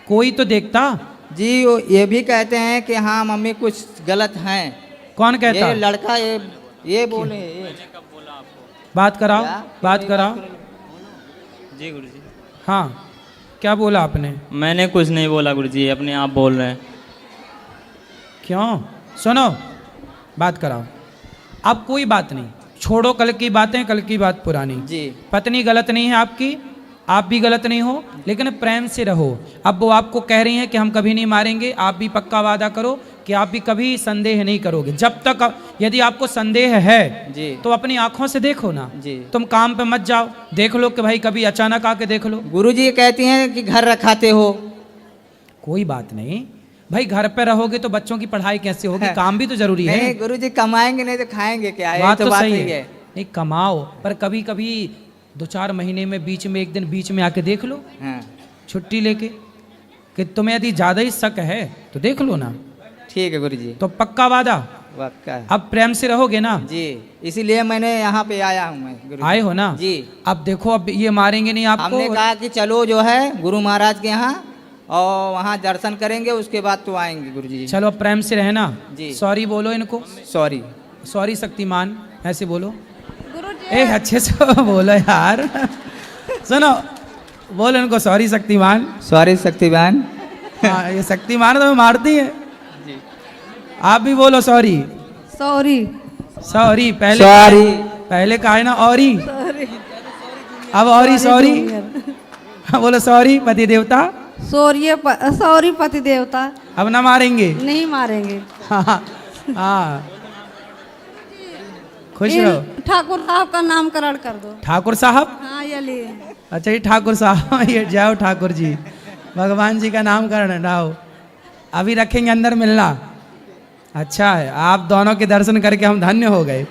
कोई तो देखता। जी वो ये भी कहते हैं कि हाँ मम्मी कुछ गलत हैं। कौन कहता? ये लड़का ये बोले ये। बात कराओ, क्या? बात कराओ। जी गुरुजी। हाँ, क्या बोला आपने? मैंने कुछ नहीं बोला गुरुजी, अपने आप बोल रहे हैं। क्यों? सुनो, बात कराओ। अब कोई बात नहीं, छोड़ो कल की बातें, कल की बात पुरानी। जी पत्नी गलत नहीं है आपकी, आप भी गलत नहीं हो, लेकिन प्रेम से रहो। अब वो आपको कह रही हैं कि हम कभी नहीं मारेंगे, आप भी पक्का वादा करो कि आप भी कभी संदेह नहीं करोगे। जब तक यदि आपको संदेह है जी तो अपनी आंखों से देखो ना। जी तुम काम पे मत जाओ, देख लो कि भाई कभी अचानक आके देख लो। गुरुजी ये कहती हैं कि घर रखाते हो। कोई बात नहीं, भाई घर पे रहोगे तो बच्चों की पढ़ाई कैसे होगी, काम भी तो जरूरी है। नहीं गुरुजी, कमाएंगे नहीं तो खाएंगे क्या? ये बात तो बात सही सही है, नहीं कमाओ, पर कभी कभी 2-4 महीने में बीच में एक दिन बीच में आके देख लो, हाँ छुट्टी लेके, कि तुम्हें यदि ज्यादा ही शक है तो देख लो ना। ठीक है गुरुजी, तो पक्का वादा, पक्का। अब प्रेम से रहोगे ना? जी, इसीलिए मैंने यहाँ पे आया हूँ मैं गुरुजी। आए हो ना जी। अब देखो, अब ये मारेंगे नहीं आपको। हमने कहा कि चलो जो है गुरु महाराज के यहाँ और वहाँ दर्शन करेंगे, उसके बाद तो आएंगे गुरुजी। चलो प्रेम से रहना। जी। सॉरी बोलो इनको, सॉरी। सॉरी शक्तिमान, ऐसे बोलो। गुरुजी ए अच्छे से बोलो यार। सुनो, बोलो इनको सॉरी शक्तिमान। सॉरी शक्तिमान। हाँ, ये शक्तिमान तो मारती है। आप भी बोलो सॉरी। सॉरी। सॉरी पहले, सॉरी। पहले कहा है ना औरी, अब औरी सॉरी। बोलो सॉरी पति देवता। सॉरी पति देवता। अब ना मारेंगे। नहीं मारेंगे। हाँ हाँ, खुश रहो। ठाकुर साहब का नामकरण कर दो। ठाकुर साहब, हाँ ये लिए। अच्छा ये ठाकुर साहब, ये जाओ ठाकुर जी, भगवान जी का नामकरण लाओ, अभी रखेंगे, अंदर मिलना। अच्छा है, आप दोनों के दर्शन करके हम धन्य हो गए।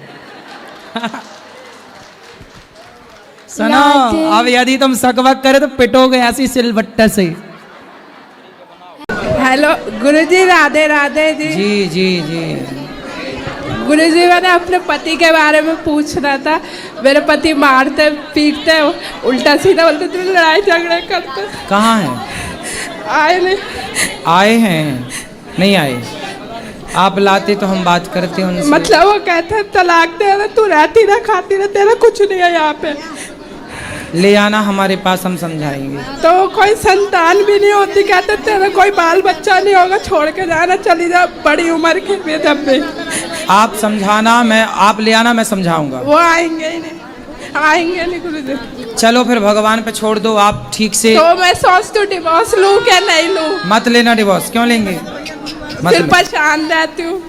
सुनो, अब यदि तुम सकवक करे तो पिटोगे ऐसी सिलबट्टे से। हेलो गुरुजी, राधे राधे जी। जी जी जी। गुरुजी, मैंने अपने पति के बारे में पूछना था। मेरे पति मारते पीटते, उल्टा सीधा बोलते थे, लड़ाई झगड़े करते। कहाँ हैं? आए नहीं। आए हैं? नहीं आए? आप लाते तो हम बात करते उनसे। मतलब वो कहते हैं तलाक दे रहे, तू रहती ना खाती ना, तेरा कुछ नहीं है यहाँ पे। ले आना हमारे पास, हम समझाएंगे। तो कोई संतान भी नहीं होती, कहते तेरा कोई बाल बच्चा नहीं होगा, छोड़ के जाना, चली जा बड़ी उम्र के में। जब भी आप समझाना, मैं आप ले आना, मैं समझाऊंगा। वो आएंगे ही नहीं, आएंगे नहीं गुरुजी। चलो फिर भगवान पे छोड़ दो, आप ठीक से। तो मैं सोचती हूँ डिवोर्स लूँ क्या नहीं लूँ। मत लेना डिवोर्स, क्यों लेंगे? फिर परेशान रहती हूँ।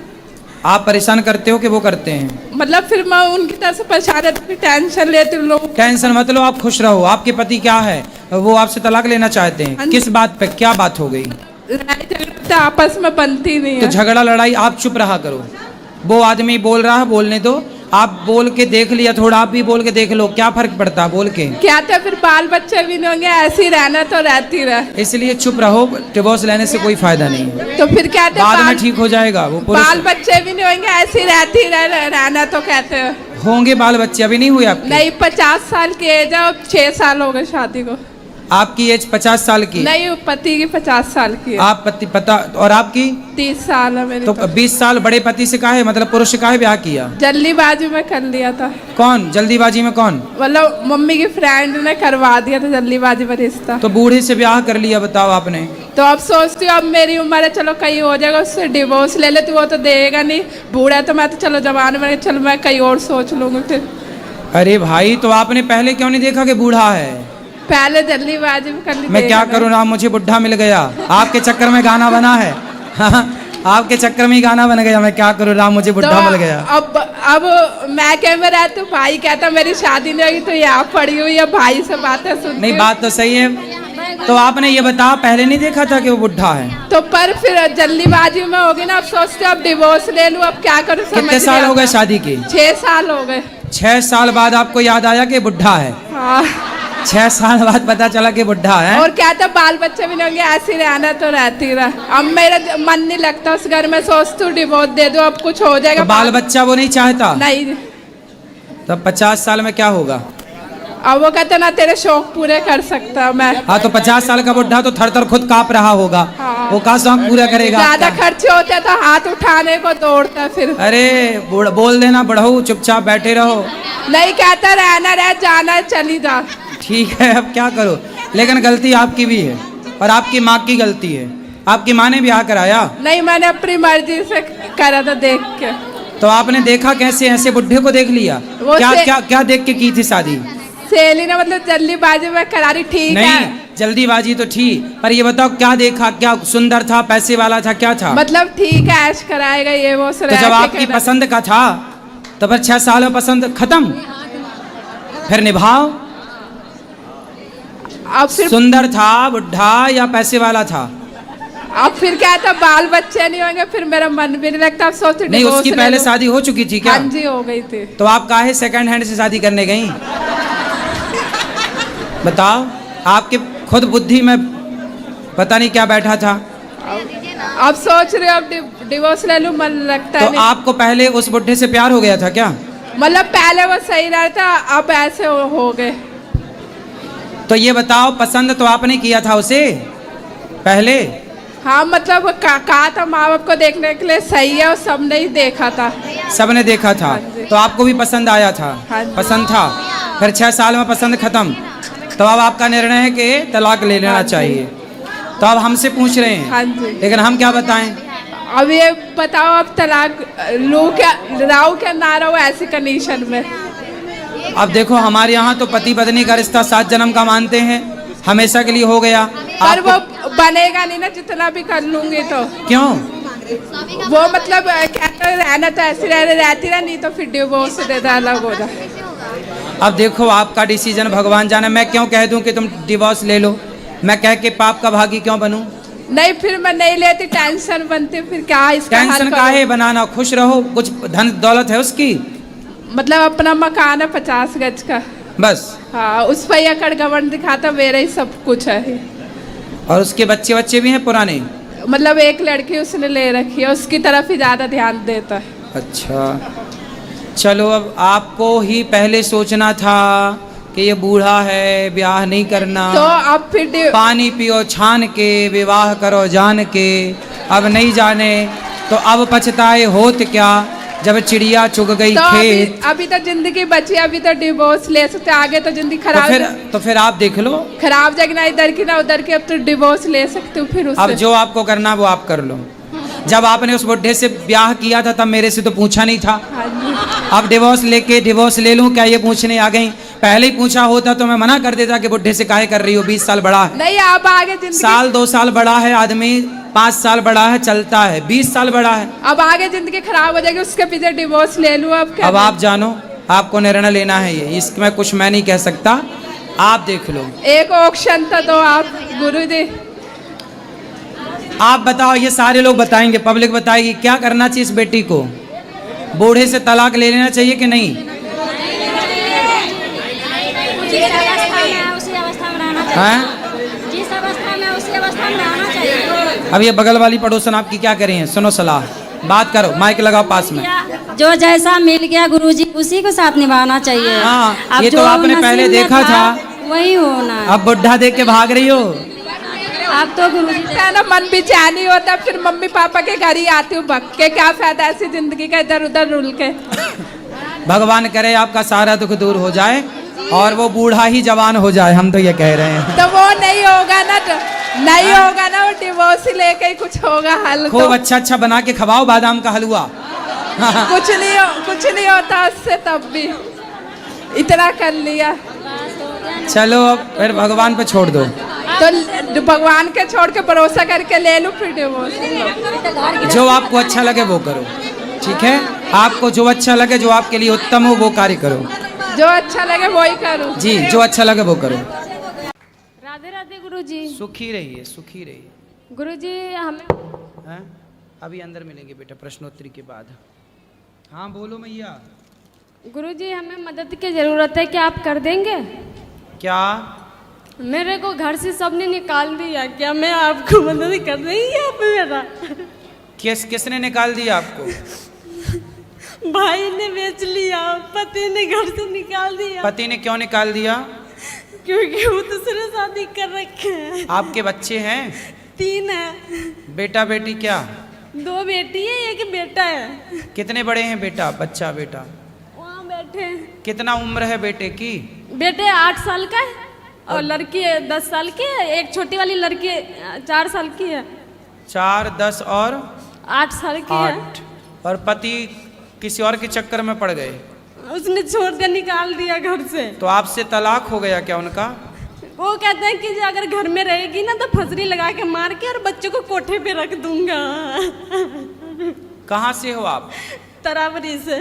आप परेशान करते हो कि वो करते हैं? मतलब फिर मैं उनकी तरफ से परेशान रहती हूँ, टेंशन लेती हूँ लोग। टेंशन मत लो, आप खुश रहो। आपके पति क्या है, वो आपसे तलाक लेना चाहते हैं, किस बात पे, क्या बात हो गई? लड़ाई झगड़ा आपस में बनती नहीं तो है। झगड़ा लड़ाई, आप चुप रहा करो। वो आदमी बोल रहा है, बोलने दो। आप बोल के देख लिया, थोड़ा आप भी बोल के देख लो, क्या फर्क पड़ता है बोल के? क्या था, फिर बाल बच्चे भी नहीं होंगे, ऐसे ही रहना तो रहती रह। इसलिए चुप रहो, डिवोर्स लेने से कोई फायदा नहीं है। तो फिर कहते बाद में ठीक हो जाएगा वो। बाल बच्चे भी नहीं होंगे, ऐसे ही रहती रहना तो कहते हैं। होंगे बाल बच्चे, अभी नहीं हुए आपके? नहीं, 50 साल की एज है, अब 6 साल हो गए शादी को। आपकी एज 50 साल की? नहीं, पति की 50 साल की है। आप पति पता, और आपकी 30 साल है मेरी। तो 20 साल बड़े पति से काहे, मतलब पुरुष से काहे ब्याह किया? जल्दीबाजी में कर लिया था। कौन जल्दीबाजी में? कौन? मतलब मम्मी की फ्रेंड ने करवा दिया था जल्दीबाजी में रिश्ता। तो बूढ़े से ब्याह कर लिया, बताओ आपने। तो अब सोचती हूँ अब मेरी उम्र है, चलो कहीं हो जाएगा, उससे डिवोर्स ले लेती, वो तो देगा नहीं। बूढ़ा तो मैं तो चलो जवान में, चलो मैं कहीं और सोच लूंगी फिर। अरे भाई, तो आपने पहले क्यों नहीं देखा कि बूढ़ा है? पहले जल्दीबाजी में कर ली। मैं क्या करूँ ना, मुझे बुढ़ा मिल गया। आपके चक्कर में गाना बना है। आपके चक्कर में ही गाना बन गया। मैं क्या करूँ राम, मुझे बुढ़ा मिल गया। अब मैं कह में रहती हूँ, भाई कहता मेरी शादी नहीं होगी तो यहाँ पड़ी हुई है, भाई से बातें सुनती। नहीं, बात तो सही है। तो आपने ये बताया, पहले नहीं देखा था कि वो बुढ़ा है? तो पर फिर जल्दीबाजी में होगी ना, अब सोचते अब डिवोर्स ले लूँ, अब क्या करूँ। कितने साल हो गए शादी के? 6 साल हो गए। 6 साल बाद आपको याद आया कि बुढ़ा है? हाँ। 6 साल बाद पता चला कि बुढ़ा है। और क्या था, बाल बच्चे भी नहीं होंगे, ऐसे रहना तो रहती रहा। अब मेरा मन नहीं लगता उस घर में, सोचती हूँ डिवोर्स दे दो, अब कुछ हो जाएगा। तो बाल बच्चा वो नहीं चाहता? नहीं। तब 50 साल में क्या होगा? अब वो कहते ना तेरे शौक पूरे कर सकता मैं। हाँ, तो 50 साल का बुढ़ा तो थर थर खुद कांप रहा होगा। हाँ। वो का शौक पूरा करेगा? ज्यादा खर्चे होते तो हाथ उठाने को दौड़ता फिर। अरे बोल देना, बढ़ो, चुपचाप बैठे रहो। नहीं, कहता रहना रह, जाना चली जा। ठीक है, अब क्या करो। लेकिन गलती आपकी भी है और आपकी माँ की गलती है। आपकी माँ ने ब्याह कराया? नहीं, मैंने अपनी मर्जी से करा था, देख के। तो आपने देखा कैसे, ऐसे बुढ़े को देख लिया? क्या क्या क्या देख के की थी शादी? सहेली ने मतलब जल्दीबाजी में करा दी। ठीक नहीं, है, जल्दीबाजी तो ठीक, पर ये बताओ क्या देखा? क्या सुंदर था, पैसे वाला था, क्या था? मतलब ठीक है, ऐश कराएगा ये वो। तो जब आपकी पसंद का था तो फिर 6 साल में पसंद खत्म, फिर निभाओ। अब फिर सुंदर था, बुढ़ा या पैसे वाला था? अब फिर क्या था, बाल बच्चे नहीं होंगे, फिर मेरा मन भी नहीं लगता। अब सोचते नहीं, उसकी पहले शादी हो चुकी थी क्या? हाँ जी, हो गई थी। तो आप काहे सेकंड हैंड से शादी करने गई? बताओ, आपके खुद बुद्धि में पता नहीं क्या बैठा था। अब सोच रहे हो अब डिवोर्स ले लूं, मन लगता तो नहीं। आपको पहले उस बुढ़े से प्यार हो गया था क्या? मतलब पहले वो सही रहता, अब ऐसे हो गए। तो ये बताओ, पसंद तो आपने किया था उसे पहले? हाँ, मतलब कहा था माँ बाप को देखने के लिए सही है, और सबने ही देखा था। सबने देखा था, तो आपको भी पसंद आया था? हाँ जी। पसंद था, फिर 6 साल में पसंद खत्म, तो अब आपका निर्णय है कि तलाक ले लेना चाहिए। तो अब हमसे पूछ रहे हैं, हाँ जी। लेकिन हम क्या बताएं? अब ये बताओ, अब तलाक लूं क्या, राहू क्या ना राहू ऐसी कंडीशन में? अब देखो, हमारे यहाँ तो पति पत्नी का रिश्ता 7 जन्म का मानते हैं, हमेशा के लिए हो गया। पर वो बनेगा नहीं ना, जितना भी कर लूंगी तो। क्यों? वो मतलब क्या रहना तो ऐसी रहती रह, नहीं तो फिर डिवोर्स दे दे, अलग हो जाए। अब देखो, आपका डिसीजन भगवान जाने। मैं क्यों कह दूं कि तुम डिवोर्स ले लो? मैं कह के पाप का भागी क्यों बनूं? नहीं, फिर मैं नहीं लेती, टेंशन बनती, फिर क्या इसका हल टेंशन करूं? काहे बनाना, खुश रहो। कुछ धन दौलत है उसकी? मतलब अपना मकान है 50 गज का, बस। हाँ, उस पर एकड़ गवर्न दिखाता, मेरा ही सब कुछ है। और उसके बच्चे भी हैं पुराने? मतलब एक लड़की उसने ले रखी है, उसकी तरफ ही ज्यादा ध्यान देता है। अच्छा, चलो, अब आपको ही पहले सोचना था कि ये बूढ़ा है, ब्याह नहीं करना। तो अब फिर पानी पियो छान के, विवाह करो जान के। अब नहीं जाने तो अब पछताए होत क्या, जब चिड़िया चुग गई तो खेत। अभी तो जिंदगी बची, अभी तो डिवोर्स ले सकते, आगे तो जिंदगी खराब तो फिर आप देख लो। खराब जगह ना इधर की ना उधर की, अब तो डिवोर्स ले सकते हो फिर उससे। अब जो आपको करना वो आप कर लो। जब आपने उस बुढ़े से ब्याह किया था तब मेरे से तो पूछा नहीं था। हाँ जी। अब डिवोर्स ले लूं क्या, ये पूछने आ गई? पहले ही पूछा होता तो मैं मना कर देता कि बुढ़े से काहे कर रही हो, 20 साल बड़ा है। नहीं, अब आगे जिंदगी, साल 2 साल बड़ा है आदमी, 5 साल बड़ा है चलता है, 20 साल बड़ा है। अब आगे जिंदगी खराब हो जाएगी, उसके पीछे डिवोर्स ले लूं अब क्या? अब आप जानो, आपको निर्णय लेना है ये, इसमें कुछ मैं नहीं कह सकता, आप देख लो। एक ऑप्शन तो दो आप गुरुजी। आप बताओ, ये सारे लोग बताएंगे, पब्लिक बताएगी, क्या करना चाहिए इस बेटी को? बूढ़े से तलाक ले लेना चाहिए कि नहीं? जिस अवस्था में है उसी अवस्था में रहना चाहिए। हैं? जिस अवस्था में उसी अवस्था में रहना चाहिए। अब ये बगल वाली पड़ोसन आपकी क्या करें हैं? सुनो सलाह, बात करो, माइक लगाओ पास में। जो जैसा मिल गया गुरुजी, उसी को साथ निभाना चाहिए। हाँ, अब ये जो तो आपने नसीब पहले में देखा था, वही होना है। अब बुढ़ा देख के भाग रही हो। अब तो गुरुजी ना मन बेचैनी होता, फिर मम्मी पापा के घर ही आती हूँ भग के, क्या फायदा ऐसी जिंदगी का इधर उधर रुल के। भगवान करे आपका सारा दुख दूर हो जाए और वो बूढ़ा ही जवान हो जाए, हम तो ये कह रहे हैं। तो वो नहीं होगा ना, नहीं होगा ना, वो डिवोर्स ही लेके ही कुछ होगा हल। खूब तो अच्छा अच्छा बना के खवाओ बादाम का हलवा। कुछ नहीं होता उससे, तब भी इतना कर लिया। चलो, अब फिर भगवान पे छोड़ दो। तो भगवान के छोड़ के भरोसा करके ले लूं फिर डिवोर्स। जो आपको अच्छा लगे वो करो, ठीक है? आपको जो अच्छा लगे, जो आपके लिए उत्तम हो वो कार्य करो। जो अच्छा लगे वही करूं। जी, जो अच्छा लगे वो करो। राधे राधे गुरुजी। सुखी रहिए, सुखी रहिए। गुरुजी हमें हैं? अभी अंदर मिलेंगे बेटा प्रश्नोत्तरी के बाद। हाँ बोलो मैया। गुरुजी हमें मदद की ज़रूरत है, क्या आप कर देंगे? क्या? मेरे को घर से सबने निकाल दिया, क्या मैं आपको मदद कर देंगे आप मेरा? किसने निकाल दिया आपको? भाई ने बेच लिया, पति ने घर से निकाल दिया। पति ने क्यों निकाल दिया? क्योंकि वो दूसरे शादी कर रखे हैं। आपके बच्चे हैं? 3 है। बेटा बेटी क्या? 2 बेटी है, 1 बेटा है। कितने बड़े हैं बेटा, बच्चा बेटा? वहाँ बैठे हैं। कितना उम्र है बेटे की? बेटे 8 साल का है और लड़की 10 साल की है। एक छोटी वाली लड़की 4 साल की है। 4, 10 और 8 साल की है। 8। और पति किसी और के चक्कर में पड़ गए? उसने छोड़ के निकाल दिया घर से। तो आपसे तलाक हो गया क्या उनका? वो कहते हैं कि अगर घर में रहेगी ना तो फसरी लगा के मार के और बच्चों को कोठे पे रख दूंगा। कहाँ से हो आप? तरावरी से,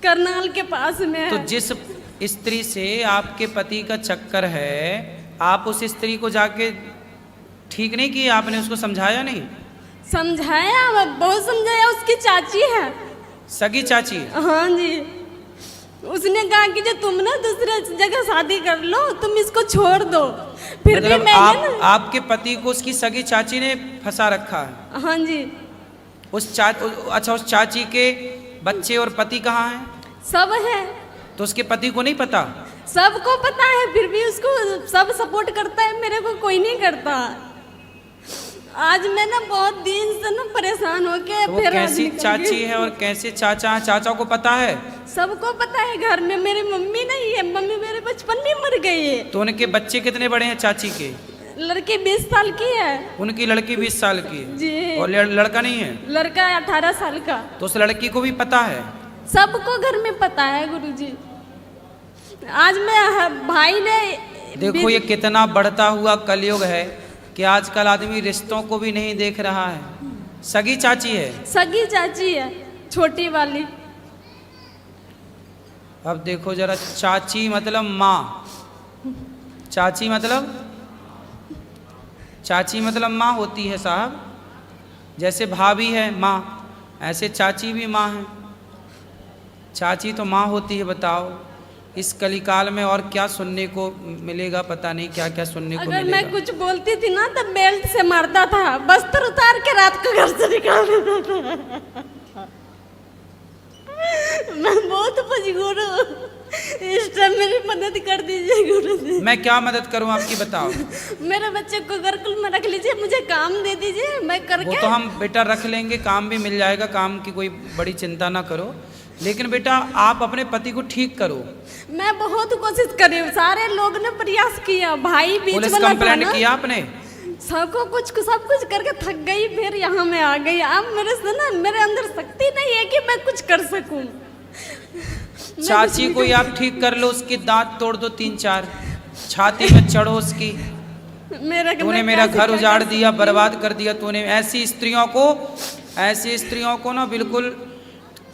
करनाल के पास में है। तो जिस स्त्री से आपके पति का चक्कर है, आप उस स्त्री को जाके ठीक नहीं किया आपने, उसको समझाया नहीं? समझाया, बहुत समझाया। उसकी चाची है, सगी चाची। हाँ जी। उसने कहा कि जो तुम ना दूसरे जगह शादी कर लो, तुम इसको छोड़ दो। फिर भी मतलब मैंने ना, आपके पति को उसकी सगी चाची ने फंसा रखा है? हाँ जी। अच्छा, उस चाची के बच्चे और पति कहाँ हैं? सब है, तो उसके पति को नहीं पता? सबको पता है, फिर भी उसको सब सपोर्ट करता है, मेरे को कोई नहीं करता। आज मैं ना बहुत दिन से ना परेशान हो के तो वो फिर कैसी चाची है और कैसे चाचा है? चाचा को पता है? सबको पता है घर में। मेरी मम्मी नहीं है, मम्मी मेरे बचपन में मर गई है। तो उनके बच्चे कितने बड़े हैं चाची के? लड़की 20 साल की है। उनकी लड़की 20 साल की है जी। और लड़का नहीं है? लड़का 18 साल का। तो उस लड़की को भी पता है? सबको घर में पता है गुरुजी। आज मैं भाई ने देखो ये कितना बढ़ता हुआ कलयुग है कि आजकल आदमी रिश्तों को भी नहीं देख रहा है। सगी चाची है? सगी चाची है, छोटी वाली। अब देखो जरा, चाची मतलब माँ, चाची मतलब माँ होती है साहब। जैसे भाभी है माँ, ऐसे चाची भी माँ है। चाची तो माँ होती है। बताओ इस कलिकाल में और क्या सुनने को मिलेगा, पता नहीं क्या क्या सुनने को अगर मिलेगा। मैं कुछ बोलती थी ना तो बेल्ट से मारता था, बस्तर उतार के रात को घर से निकाल देता था। मैं बहुत मजबूर हूँ, इस टाइम मेरी मदद कर दीजिए गुरुजी। मैं क्या मदद करूँ आपकी, बताओ। मेरे बच्चे को गुरुकुल में रख लीजिए, मुझे काम दे दीजिए, मैं करके। वो तो हम बेटा रख लेंगे, काम भी मिल जाएगा, काम की कोई बड़ी चिंता ना करो। लेकिन बेटा आप अपने पति को ठीक करो। मैं बहुत कोशिश कर रही हूँ, सारे लोग ने प्रयास किया, भाई बीच पुलिस वाला था कंप्लेंट ना। किया आपने? सब कुछ करके थक गई, फिर यहाँ मैं आ गई। अब मेरे से ना, मेरे अंदर शक्ति नहीं है कि मैं कुछ कर सकूं। चाची को ही आप ठीक कर लो, उसके दांत तोड़ दो 3-4, छाती में चढ़ो उसकी। तूने मेरा घर उजाड़ दिया, बर्बाद कर दिया तूने। ऐसी स्त्रियों को ना बिल्कुल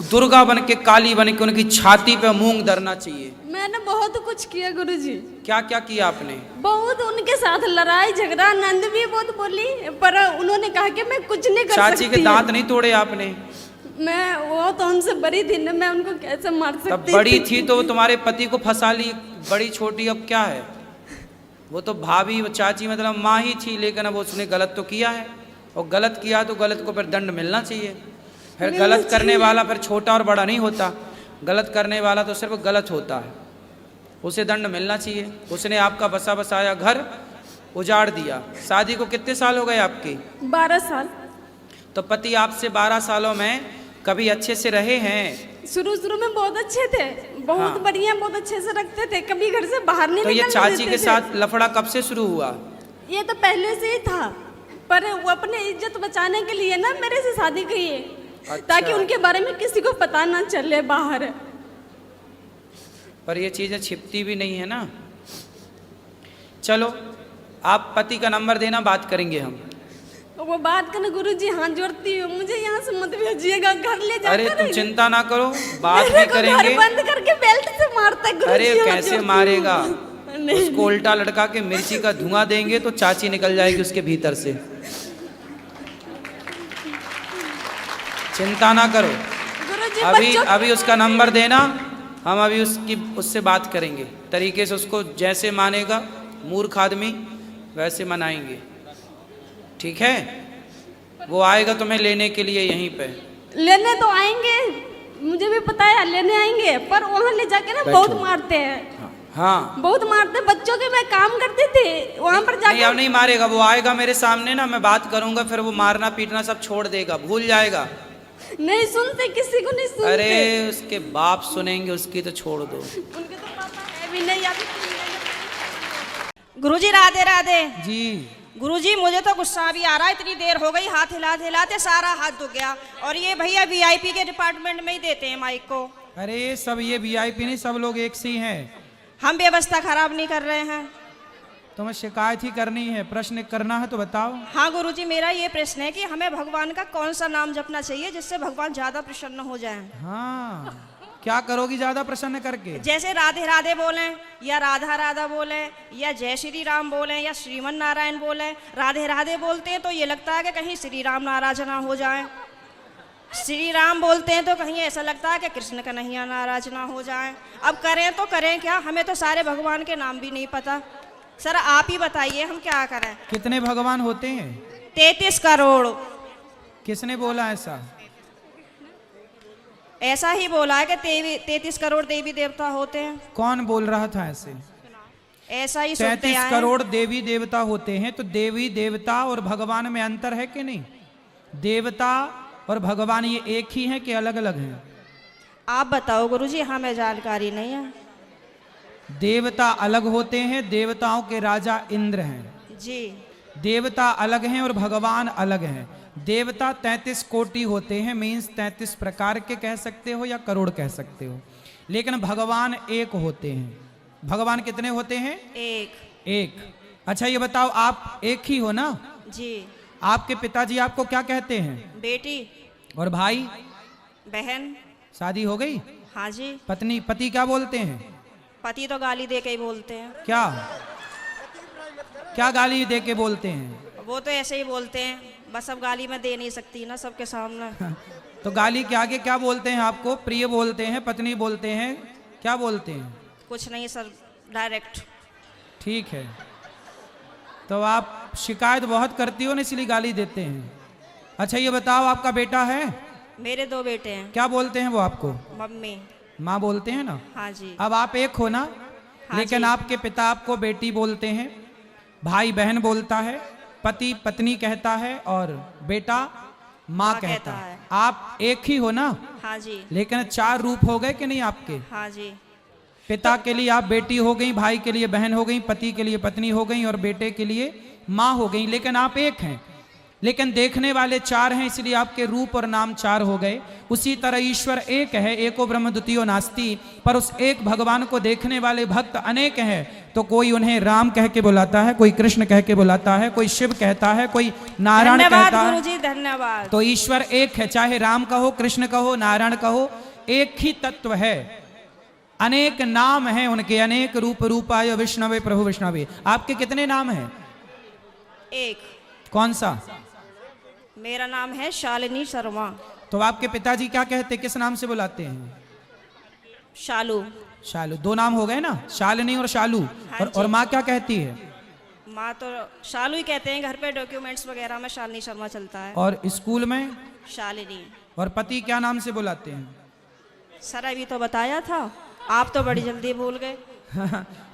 दुर्गा बन के, काली बन के उनकी छाती पे मूंग धरना चाहिए। मैंने बहुत कुछ किया गुरुजी। क्या क्या किया आपने? बहुत उनके साथ लड़ाई झगड़ा, नंद भी बहुत बोली, पर उन्होंने कहा कि मैं कुछ नहीं कर सकती। चाची के दांत नहीं तोड़े आपने? मैं, वो तो हमसे बड़ी थी ना, मैं उनको कैसे मार सकती? तब बड़ी थी तो वो तुम्हारे पति को फंसा ली, बड़ी छोटी अब क्या है? वो तो भाभी, वो चाची मतलब माँ ही थी, लेकिन अब उसने गलत तो किया है, और गलत किया तो गलत को फिर दंड मिलना चाहिए। फिर गलत करने वाला फिर छोटा और बड़ा नहीं होता, गलत करने वाला तो सिर्फ गलत होता है, उसे दंड मिलना चाहिए। उसने आपका बसा बसाया घर उजाड़ दिया। शादी को कितने साल हो गए आपकी? 12 साल। तो पति आपसे 12 सालों में कभी अच्छे से रहे हैं? शुरू में बहुत अच्छे थे, बहुत हाँ। बढ़िया, बहुत अच्छे से रखते थे, कभी घर से बाहर नहीं तो ये निकलने चाची देते के थे। साथ लफड़ा कब से शुरू हुआ? ये तो पहले से ही था, पर वो अपने इज्जत बचाने के लिए ना मेरे से शादी की है। अच्छा। ताकि उनके बारे में किसी को पता ना चले बाहर। पर ये चीजें छिपती भी नहीं है ना। चलो आप पति का नंबर देना, बात करेंगे हम। वो बात करना गुरुजी, हाथ जोड़ती हूँ, मुझे यहाँ से मत भेजिएगा, घर ले जाकर। अरे तुम चिंता ना करो, बात भी करेंगे। घर बंद करके बेल्ट से मारता है गुरुजी। अरे कैसे मारेगा? नहीं। उसको उल्टा लटका के मिर्ची का धुआं देंगे तो चाची निकल जाएगी उसके भीतर से। चिंता ना करो, गुरुजी अभी उसका नंबर देना, हम अभी उससे बात करेंगे, तरीके से उसको जैसे मानेगा मूर्ख आदमी वैसे मनाएंगे, ठीक है? वो आएगा तुम्हें लेने के लिए यहीं पे। लेने तो आएंगे, मुझे भी पता है लेने आएंगे, पर वहाँ ले जाके ना बहुत मारते हैं। हाँ बहुत मारते। बच्चों के मैं काम करते थे वहाँ पर जाके। नहीं, अब नहीं मारेगा, वो आएगा मेरे सामने ना, मैं बात करूंगा, फिर वो मारना पीटना सब छोड़ देगा, भूल जाएगा। नहीं सुनते, किसी को नहीं सुनते। अरे उसके बाप सुनेंगे, उसकी तो छोड़ दो। उनके तो पापा है भी नहीं। गुरुजी राधे राधे। जी गुरुजी मुझे तो गुस्सा भी आ रहा है, इतनी देर हो गई, हाथ हिलाते हिलाते सारा हाथ दुख गया। और ये भैया वीआईपी के डिपार्टमेंट में ही देते हैं माइक को। अरे सब ये वीआईपी नहीं, सब लोग एक से ही हैं। हम व्यवस्था खराब नहीं कर रहे हैं। तुम्हें शिकायत ही करनी है, प्रश्न करना है तो बताओ। हाँ गुरुजी, मेरा ये प्रश्न है कि हमें भगवान का कौन सा नाम जपना चाहिए जिससे भगवान ज्यादा प्रसन्न हो जाएं। हाँ क्या करोगी ज्यादा प्रसन्न करके? जैसे राधे राधे बोलें या राधा राधा बोलें या जय श्री राम बोलें या श्रीमन नारायण बोलें, राधे राधे बोलते हैं तो ये लगता है कि कहीं श्री राम नाराज ना हो जाएं, श्री राम बोलते हैं तो कहीं ऐसा लगता है कि कृष्ण कन्हैया नाराज ना हो जाएं। अब करें तो करें क्या, हमें तो सारे भगवान के नाम भी नहीं पता। सर आप ही बताइए हम क्या करें। कितने भगवान होते हैं? 33 करोड़। किसने बोला ऐसा? ऐसा ही बोला है कि 33 करोड़ देवी देवता होते हैं। कौन बोल रहा था ऐसे? ऐसा ही सुनते 33 आए हैं। करोड़ देवी देवता होते हैं, तो देवी देवता और भगवान में अंतर है कि नहीं? देवता और भगवान ये एक ही हैं कि अलग अलग हैं? आप बताओ गुरुजी, हमें जानकारी नहीं है। देवता अलग होते हैं, देवताओं के राजा इंद्र हैं जी। देवता अलग हैं और भगवान अलग हैं। देवता 33 कोटि होते हैं, मीन्स 33 प्रकार के कह सकते हो या करोड़ कह सकते हो, लेकिन भगवान एक होते हैं। भगवान कितने होते हैं? एक। अच्छा ये बताओ, आप एक ही हो ना? जी। आपके पिताजी आपको क्या कहते हैं? बेटी। और भाई? बहन। शादी हो गई? हाँ जी। पत्नी? पति क्या बोलते हैं? पति तो गाली दे के ही बोलते हैं। क्या क्या गाली दे के बोलते हैं? वो तो ऐसे ही बोलते हैं, बस अब गाली मैं दे नहीं सकती ना सबके सामने। तो गाली के आगे क्या बोलते हैं आपको? प्रिय बोलते हैं, पत्नी बोलते हैं, क्या बोलते हैं? कुछ नहीं सर, डायरेक्ट। ठीक है, तो आप शिकायत बहुत करती हो ना, इसलिए गाली देते हैं। अच्छा ये बताओ, आपका बेटा है? मेरे 2 बेटे हैं। क्या बोलते हैं वो आपको? मम्मी। माँ बोलते हैं ना? हाँ जी। अब आप एक हो ना? हाँ लेकिन जी। आपके पिता आपको बेटी बोलते हैं, भाई बहन बोलता है, पति पत्नी कहता है और बेटा माँ कहता है। आप एक ही हो ना? हाँ जी। लेकिन 4 रूप हो गए कि नहीं आपके? हाँ जी। पिता के लिए आप बेटी हो गई, भाई के लिए बहन हो गई, पति के लिए पत्नी हो गई और बेटे के लिए माँ हो गई, लेकिन आप एक हैं। लेकिन देखने वाले 4 हैं, इसलिए आपके रूप और नाम 4 हो गए। उसी तरह ईश्वर एक है, एको ब्रह्म द्वितीयो नास्ति, पर उस एक भगवान को देखने वाले भक्त अनेक हैं। तो कोई उन्हें राम कह के बुलाता है, कोई कृष्ण कह के बुलाता है, कोई शिव कहता है, कोई नारायण कहता है। धन्यवाद गुरुजी, धन्यवाद। तो ईश्वर एक है, चाहे राम कहो, कृष्ण कहो, नारायण कहो, एक ही तत्व है। अनेक नाम हैं उनके, अनेक रूप रूपाय विष्णवे प्रभु विष्णवे। आपके कितने नाम हैं? एक। कौन सा? मेरा नाम है शालिनी शर्मा। तो आपके पिताजी क्या कहते, किस नाम से बुलाते हैं? शालू। शालू। 2 नाम हो गए ना, शालिनी और शालू। हाँ और माँ क्या कहती है? माँ तो शालू ही कहते हैं, घर पे डॉक्यूमेंट्स वगैरह में शालिनी शर्मा चलता है। और स्कूल में? शालिनी। और पति क्या नाम से बुलाते हैं? सर अभी तो बताया था, आप तो बड़ी जल्दी भूल गए।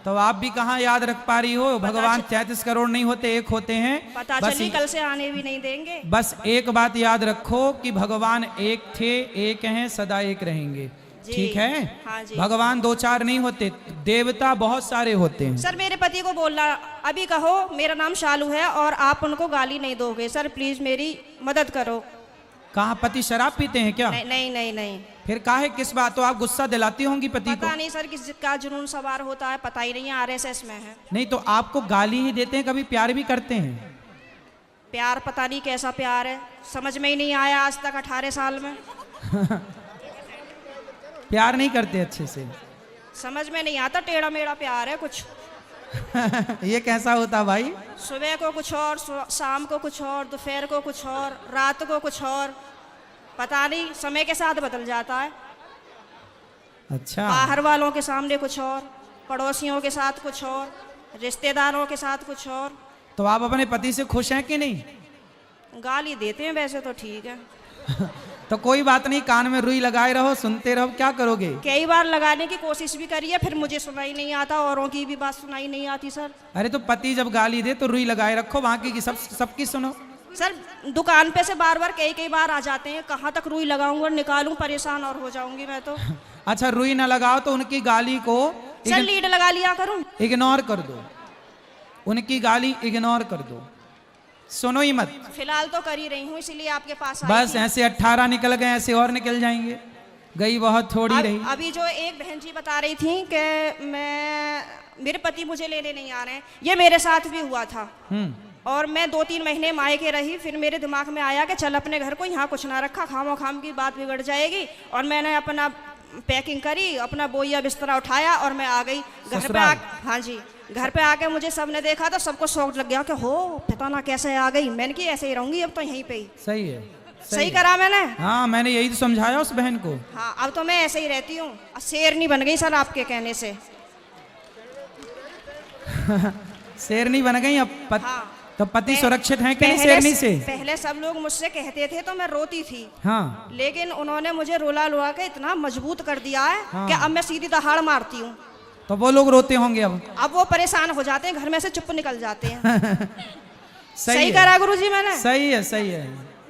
तो आप भी कहाँ याद रख पा रही हो? भगवान 33 करोड़ नहीं होते, एक होते हैं। पता बस चली कल से आने भी नहीं देंगे। बस एक बात याद रखो कि भगवान एक थे, एक हैं, सदा एक रहेंगे। ठीक है? हाँ जी। भगवान 2-4 नहीं होते, देवता बहुत सारे होते हैं। सर मेरे पति को बोलना, अभी कहो मेरा नाम शालू है और आप उनको गाली नहीं दोगे। सर प्लीज मेरी मदद करो। कहाँ पति शराब पीते हैं क्या? नहीं नहीं नहीं नहीं। फिर काहे, किस बात? तो आप गुस्सा दिलाती होंगी पति को? पता नहीं सर किस का जुनून सवार होता है, पता ही नहीं है, RSS में है। नहीं तो आपको गाली ही देते हैं, कभी प्यार भी करते हैं? प्यार पता नहीं कैसा प्यार है, समझ में ही नहीं आया आज तक 18 साल में। प्यार नहीं करते अच्छे से? समझ में नहीं आता, टेढ़ा मेढ़ा प्यार है कुछ। ये कैसा होता भाई? सुबह को कुछ और, शाम को कुछ और, दोपहर को कुछ और, रात को कुछ और, पता नहीं, समय के साथ बदल जाता है। अच्छा। बाहर वालों के सामने कुछ और, पड़ोसियों के साथ कुछ और, रिश्तेदारों के साथ कुछ और। तो आप अपने पति से खुश हैं कि नहीं? गाली देते हैं वैसे तो ठीक है। तो कोई बात नहीं, कान में रुई लगाए रहो, सुनते रहो, क्या करोगे? कई बार लगाने की कोशिश भी करी है, फिर मुझे सुनाई नहीं आता, औरों की भी बात सुनाई नहीं आती सर। अरे तो पति जब गाली दे तो रुई लगाए रखो, बाकी की सबकी सुनो। सर दुकान पे से बार बार कई बार आ जाते हैं, कहाँ तक रुई लगाऊंगा और निकालूं, परेशान और हो जाऊंगी मैं तो। अच्छा रुई ना लगाओ तो उनकी गाली को सर लीड लगा लिया करूं? इग्नोर कर दो, उनकी गाली इग्नोर कर दो, सुनो ही मत। फिलहाल तो कर ही रही हूँ, इसीलिए आपके पास आई बस थी। ऐसे 18 निकल गए, ऐसे और निकल जाएंगे, गई बहुत थोड़ी रही। अभी जो एक बहन जी बता रही थी कि मेरे पति मुझे लेने नहीं आ रहे हैं, ये मेरे साथ भी हुआ था। और मैं 2-3 महीने मायके रही, फिर मेरे दिमाग में आया कि चल अपने घर को यहाँ कुछ ना रखा, खामो खाम की बात बिगड़ जाएगी। और मैंने अपना पैकिंग करी, अपना बोइया बिस्तरा उठाया और मैं आ गई घर पे। ससुराल? हाँ जी, घर पे आके मुझे सबने देखा तो सबको शौक लग गया कि हो पता ना कैसे आ गई। मैंने कि ऐसे ही रहूंगी अब तो यहीं पे ही। सही है, सही है। करा मैंने। हाँ, मैंने यही तो समझाया उस बहन को। हाँ, अब तो मैं ऐसे ही रहती हूँ। शेरनी बन गई सर आपके कहने से। शेरनी बन गई अब हाँ। तो पति पह- सुरक्षित है कि नहीं पहले शेरनी से? पहले सब लोग मुझसे कहते थे तो मैं रोती थी, हाँ, लेकिन उन्होंने मुझे रुला लुआ के इतना मजबूत कर दिया है हाँ। कि अब मैं सीधी दहाड़ मारती हूँ। तो वो लोग रोते होंगे अब। अब वो परेशान हो जाते हैं, घर में से चुप निकल जाते हैं। सही है। करा गुरुजी मैंने। सही है, सही है।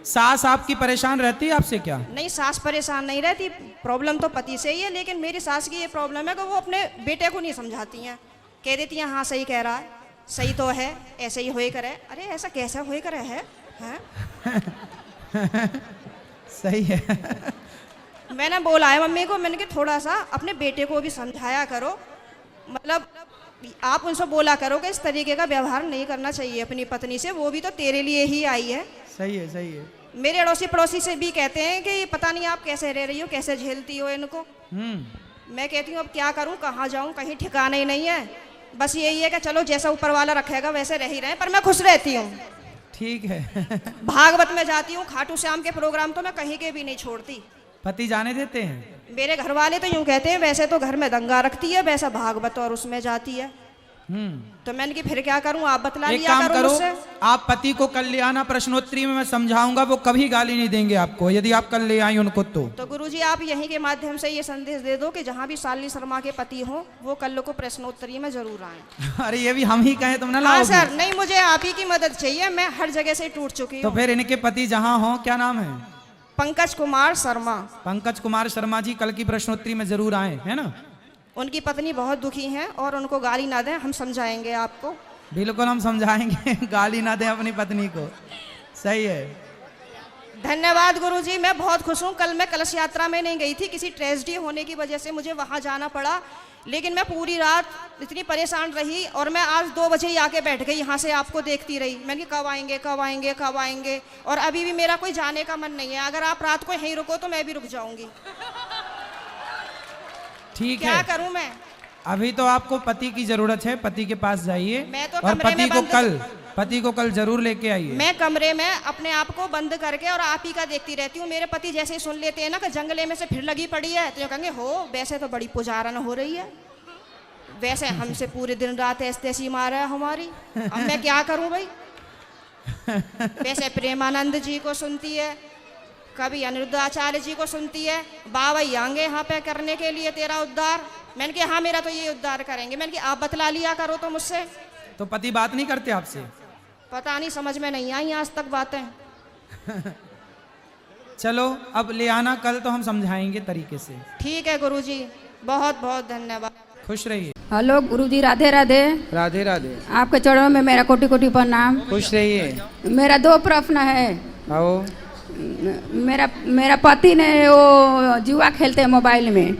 सास आपकी परेशान रहती है आपसे क्या? नहीं, सास परेशान नहीं रहती, प्रॉब्लम तो पति से ही है। लेकिन मेरी सास की ये प्रॉब्लम है कि वो अपने बेटे को नहीं समझाती हैं। कह देती हैं हाँ सही कह रहा है, सही तो है, ऐसे ही होए करे। अरे ऐसा कैसे होए करे है, हैं? सही है। मैंने बोला है मम्मी को, मैंने कि थोड़ा सा अपने बेटे को भी समझाया करो। मतलब आप उनसे बोला करो कि इस तरीके का व्यवहार नहीं करना चाहिए अपनी पत्नी से, वो भी तो तेरे लिए ही आई है। सही है, सही है। मेरे अड़ोसी पड़ोसी से भी कहते हैं कि पता नहीं आप कैसे रह रही हो, कैसे झेलती हो इनको। मैं कहती हूँ अब क्या करूँ, कहाँ जाऊँ, कहीं ठिकाना ही नहीं है। बस यही है कि चलो जैसा ऊपर वाला रखेगा वैसे रह ही रहे, पर मैं खुश रहती हूँ। ठीक है। भागवत में जाती हूँ, खाटू श्याम के प्रोग्राम तो मैं कहीं के भी नहीं छोड़ती। पति जाने देते हैं? मेरे घर वाले तो यूँ कहते हैं वैसे तो घर में दंगा रखती है, वैसा भागवत और उसमें जाती है। तो मैंने कि फिर क्या करूं, आप बतला एक लिया काम करो करो, मुझसे। आप पति को कल ले आना, प्रश्नोत्तरी में मैं समझाऊंगा, वो कभी गाली नहीं देंगे आपको यदि आप कल ले आई उनको तो गुरुजी आप यहीं के माध्यम से ये संदेश दे दो कि जहाँ भी शालिनी शर्मा के पति हो वो कल को प्रश्नोत्तरी में जरूर आए। अरे ये भी हम ही कहें तुम ना हाँ लाओगे? सर, नहीं मुझे आप ही की मदद चाहिए, मैं हर जगह से टूट चुकी तो हूँ। फिर इनके पति जहाँ हो, क्या नाम है? पंकज कुमार शर्मा। पंकज कुमार शर्मा जी कल की प्रश्नोत्तरी में जरूर आए, है ना? उनकी पत्नी बहुत दुखी हैं और उनको गाली ना दें, हम समझाएंगे आपको। बिल्कुल हम समझाएंगे। गाली ना दें अपनी पत्नी को। सही है। धन्यवाद गुरुजी, मैं बहुत खुश हूँ। कल मैं कलश यात्रा में नहीं गई थी, किसी ट्रेजेडी होने की वजह से मुझे वहाँ जाना पड़ा, लेकिन मैं पूरी रात इतनी परेशान रही और मैं आज 2 बजे ही आके बैठ गई यहाँ से, आपको देखती रही। मैंने कहा कब आएंगे कब आएंगे कब आएंगे, और अभी भी मेरा कोई जाने का मन नहीं है। अगर आप रात को यहीं रुको तो मैं भी रुक जाऊंगी। ठीक क्या है, करूं मैं? अभी तो आपको पति की जरूरत है, पति के पास जाइए मैं तो और कमरे में पति को कल जरूर लेके आइए। मैं कमरे में अपने आप को बंद करके और आप ही का देखती रहती हूँ। मेरे पति जैसे ही सुन लेते हैं ना कि जंगले में से फिर लगी पड़ी है, तो ये कहेंगे हो वैसे तो बड़ी पुजारन हो रही है, वैसे हमसे पूरे दिन रात ऐसी मारा है हमारी। अब मैं क्या करूं भाई? वैसे प्रेमानंद जी को सुनती है, कभी अनिरुद्धाचार्य जी को सुनती है, बाबा आएंगे यहाँ पे करने के लिए तेरा उद्धार। मैंने कहा हाँ मेरा तो ये उद्धार करेंगे। मैंने कहा आप बतला लिया करो तो मुझसे। तो पति बात नहीं करते आपसे? पता नहीं, समझ में नहीं आई आज तक बातें। चलो अब ले आना कल, तो हम समझाएंगे तरीके से। ठीक है गुरुजी, बहुत बहुत धन्यवाद। खुश रहिए। हेलो गुरुजी, राधे राधे। राधे राधे। आपके चरणों में मेरा कोटि कोटि प्रणाम। खुश रहिए। मेरा 2 प्रश्न है। आओ। मेरा पति ने वो जुआ खेलते हैं मोबाइल में,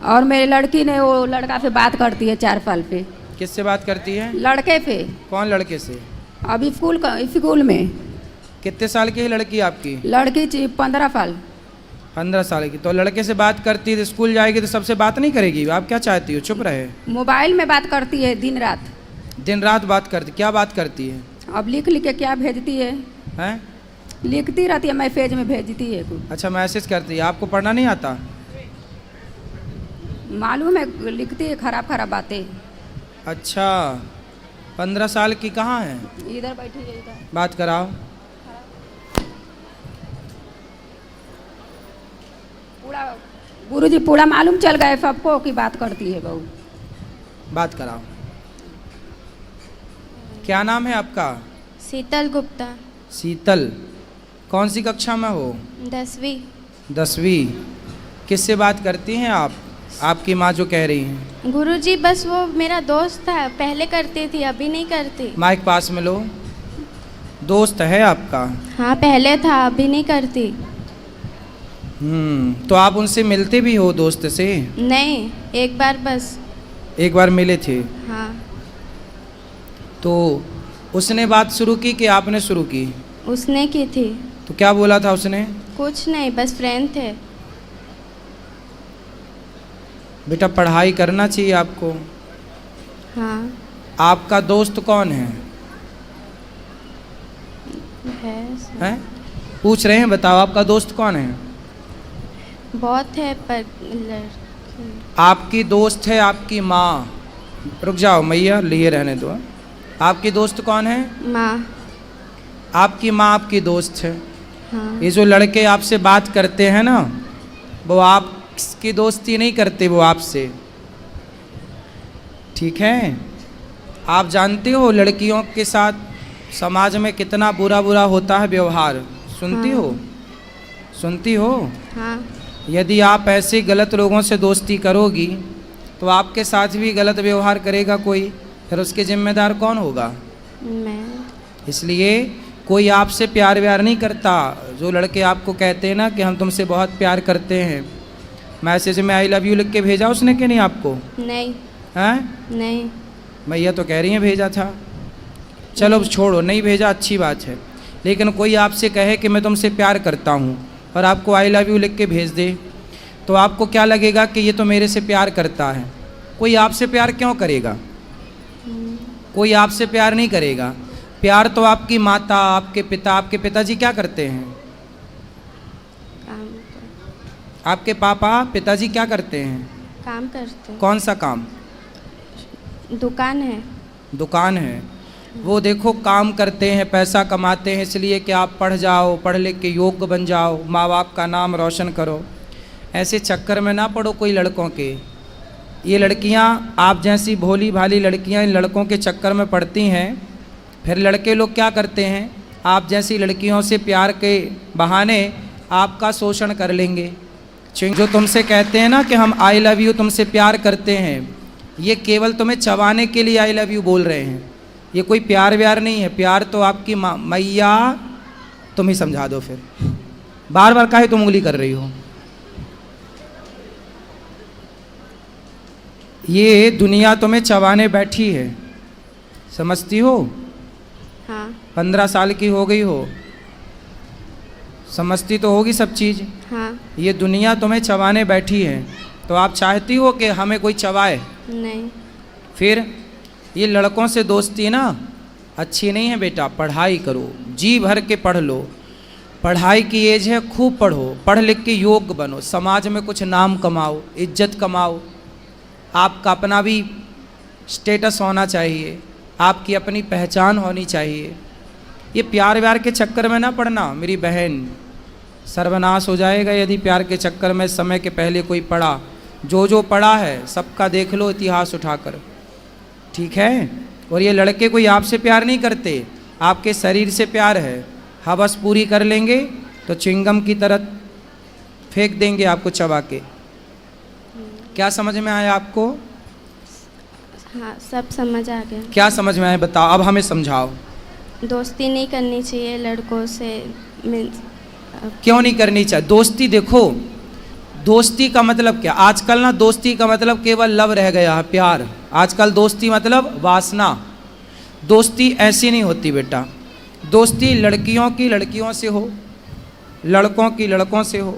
और मेरी लड़की ने वो लड़का से बात करती है 4 साल पे। किससे बात करती है? लड़के पे। कौन लड़के से? अभी स्कूल में। कितने साल की है लड़की आपकी? लड़की 15 साल। 15 साल की। तो लड़के से बात करती है, स्कूल जाएगी तो सबसे बात नहीं करेगी? आप क्या चाहती हो, चुप रहे? मोबाइल में बात करती है दिन रात। दिन रात बात करती? क्या बात करती है? अब लिख लिख के क्या भेजती है? हैं? लिखती रहती है, मैसेज में भेजती है कुछ। अच्छा, मैसेज करती है। आपको पढ़ना नहीं आता? मालूम है, लिखती है खराब खराब बातें। अच्छा, 15 साल की कहाँ है? इधर बैठी है, इधर। बात कराओ। पूरा गुरुजी पूरा मालूम चल गए सबको कि बात करती है बहू। बात कराओ। क्या नाम है आपका? शीतल गुप्ता। शीतल। कौन सी कक्षा में हो? 10वीं। 10वीं। किससे बात करती हैं आप? आपकी माँ जो कह रही हैं। गुरुजी बस वो मेरा दोस्त था, पहले करती थी अभी नहीं करती। माइक पास में लो। दोस्त है आपका? हाँ पहले था, अभी नहीं करती। तो आप उनसे मिलते भी हो दोस्त से? नहीं, एक बार बस। एक बार मिले थे? हाँ। तो उसने बात शुरू की कि आपने शुरू की? उसने की थी। तो क्या बोला था उसने? कुछ नहीं, बस फ्रेंड थे। बेटा पढ़ाई करना चाहिए आपको। हाँ आपका दोस्त कौन है? हैं? पूछ रहे हैं, बताओ आपका दोस्त कौन है? बहुत है पर आपकी दोस्त है आपकी माँ। रुक जाओ मैया, लिए रहने दो। आपकी दोस्त कौन है? माँ। आपकी माँ आपकी दोस्त है। हाँ। ये जो लड़के आपसे बात करते हैं ना, वो आपकी दोस्ती नहीं करते, वो आपसे। ठीक है? आप जानते हो लड़कियों के साथ समाज में कितना बुरा बुरा होता है व्यवहार। सुनती हाँ। हो? सुनती हो? हाँ। यदि आप ऐसे गलत लोगों से दोस्ती करोगी तो आपके साथ भी गलत व्यवहार करेगा कोई, फिर उसके जिम्मेदार कौन होगा? मैं। इसलिए कोई आपसे प्यार व्यार नहीं करता। जो लड़के आपको कहते हैं ना कि हम तुमसे बहुत प्यार करते हैं, मैसेज में आई लव यू लिख के भेजा उसने कि नहीं आपको? नहीं। हैं? नहीं। मैया तो कह रही हैं भेजा था। चलो छोड़ो, नहीं भेजा अच्छी बात है। लेकिन कोई आपसे कहे कि मैं तुमसे प्यार करता हूँ और आपको आई लव यू लिख के भेज दे, तो आपको क्या लगेगा कि ये तो मेरे से प्यार करता है। कोई आपसे प्यार क्यों करेगा? कोई आपसे प्यार नहीं करेगा। प्यार तो आपकी माता, आपके पिता। आपके पिताजी क्या करते हैं? काम आपके पापा पिताजी क्या करते हैं? काम करते हैं। कौन सा काम? दुकान है। दुकान है। वो देखो काम करते हैं, पैसा कमाते हैं इसलिए कि आप पढ़ जाओ, पढ़ लिख के योग्य बन जाओ, माँ बाप का नाम रोशन करो। ऐसे चक्कर में ना पड़ो कोई लड़कों के। ये लड़कियाँ, आप जैसी भोली भाली लड़कियाँ इन लड़कों के चक्कर में पड़ती हैं। फिर लड़के लोग क्या करते हैं, आप जैसी लड़कियों से प्यार के बहाने आपका शोषण कर लेंगे। जो तुमसे कहते हैं ना कि हम आई लव यू तुमसे प्यार करते हैं, ये केवल तुम्हें चबाने के लिए आई लव यू बोल रहे हैं। ये कोई प्यार व्यार नहीं है। प्यार तो आपकी मैया, तुम ही समझा दो फिर। बार बार काहे तुम उंगली कर रही हो? ये दुनिया तुम्हें चबाने बैठी है, समझती हो? हाँ। 15 साल की हो गई हो, समझती तो होगी सब चीज़। हाँ। ये दुनिया तुम्हें चबाने बैठी है, तो आप चाहती हो कि हमें कोई चबाए? नहीं। फिर ये लड़कों से दोस्ती ना अच्छी नहीं है बेटा। पढ़ाई करो, जी भर के पढ़ लो। पढ़ाई की एज है, खूब पढ़ो, पढ़ लिख के योग्य बनो, समाज में कुछ नाम कमाओ, इज्जत कमाओ। आपका अपना भी स्टेटस होना चाहिए, आपकी अपनी पहचान होनी चाहिए। ये प्यार व्यार के चक्कर में ना पड़ना मेरी बहन, सर्वनाश हो जाएगा यदि प्यार के चक्कर में समय के पहले कोई पड़ा। जो पड़ा है सबका देख लो इतिहास उठाकर, ठीक है? और ये लड़के कोई आपसे प्यार नहीं करते, आपके शरीर से प्यार है। हवस पूरी कर लेंगे तो चिंगम की तरह फेंक देंगे आपको चबा के। क्या समझ में आया आपको? हाँ, सब समझ आ गया। क्या समझ में आया बताओ, अब हमें समझाओ। दोस्ती नहीं करनी चाहिए लड़कों से। क्यों नहीं करनी चाहिए दोस्ती? देखो, दोस्ती का मतलब क्या? आजकल ना दोस्ती का मतलब केवल लव रह गया है, प्यार। आजकल दोस्ती मतलब वासना। दोस्ती ऐसी नहीं होती बेटा। दोस्ती लड़कियों की लड़कियों से हो, लड़कों की लड़कों से हो,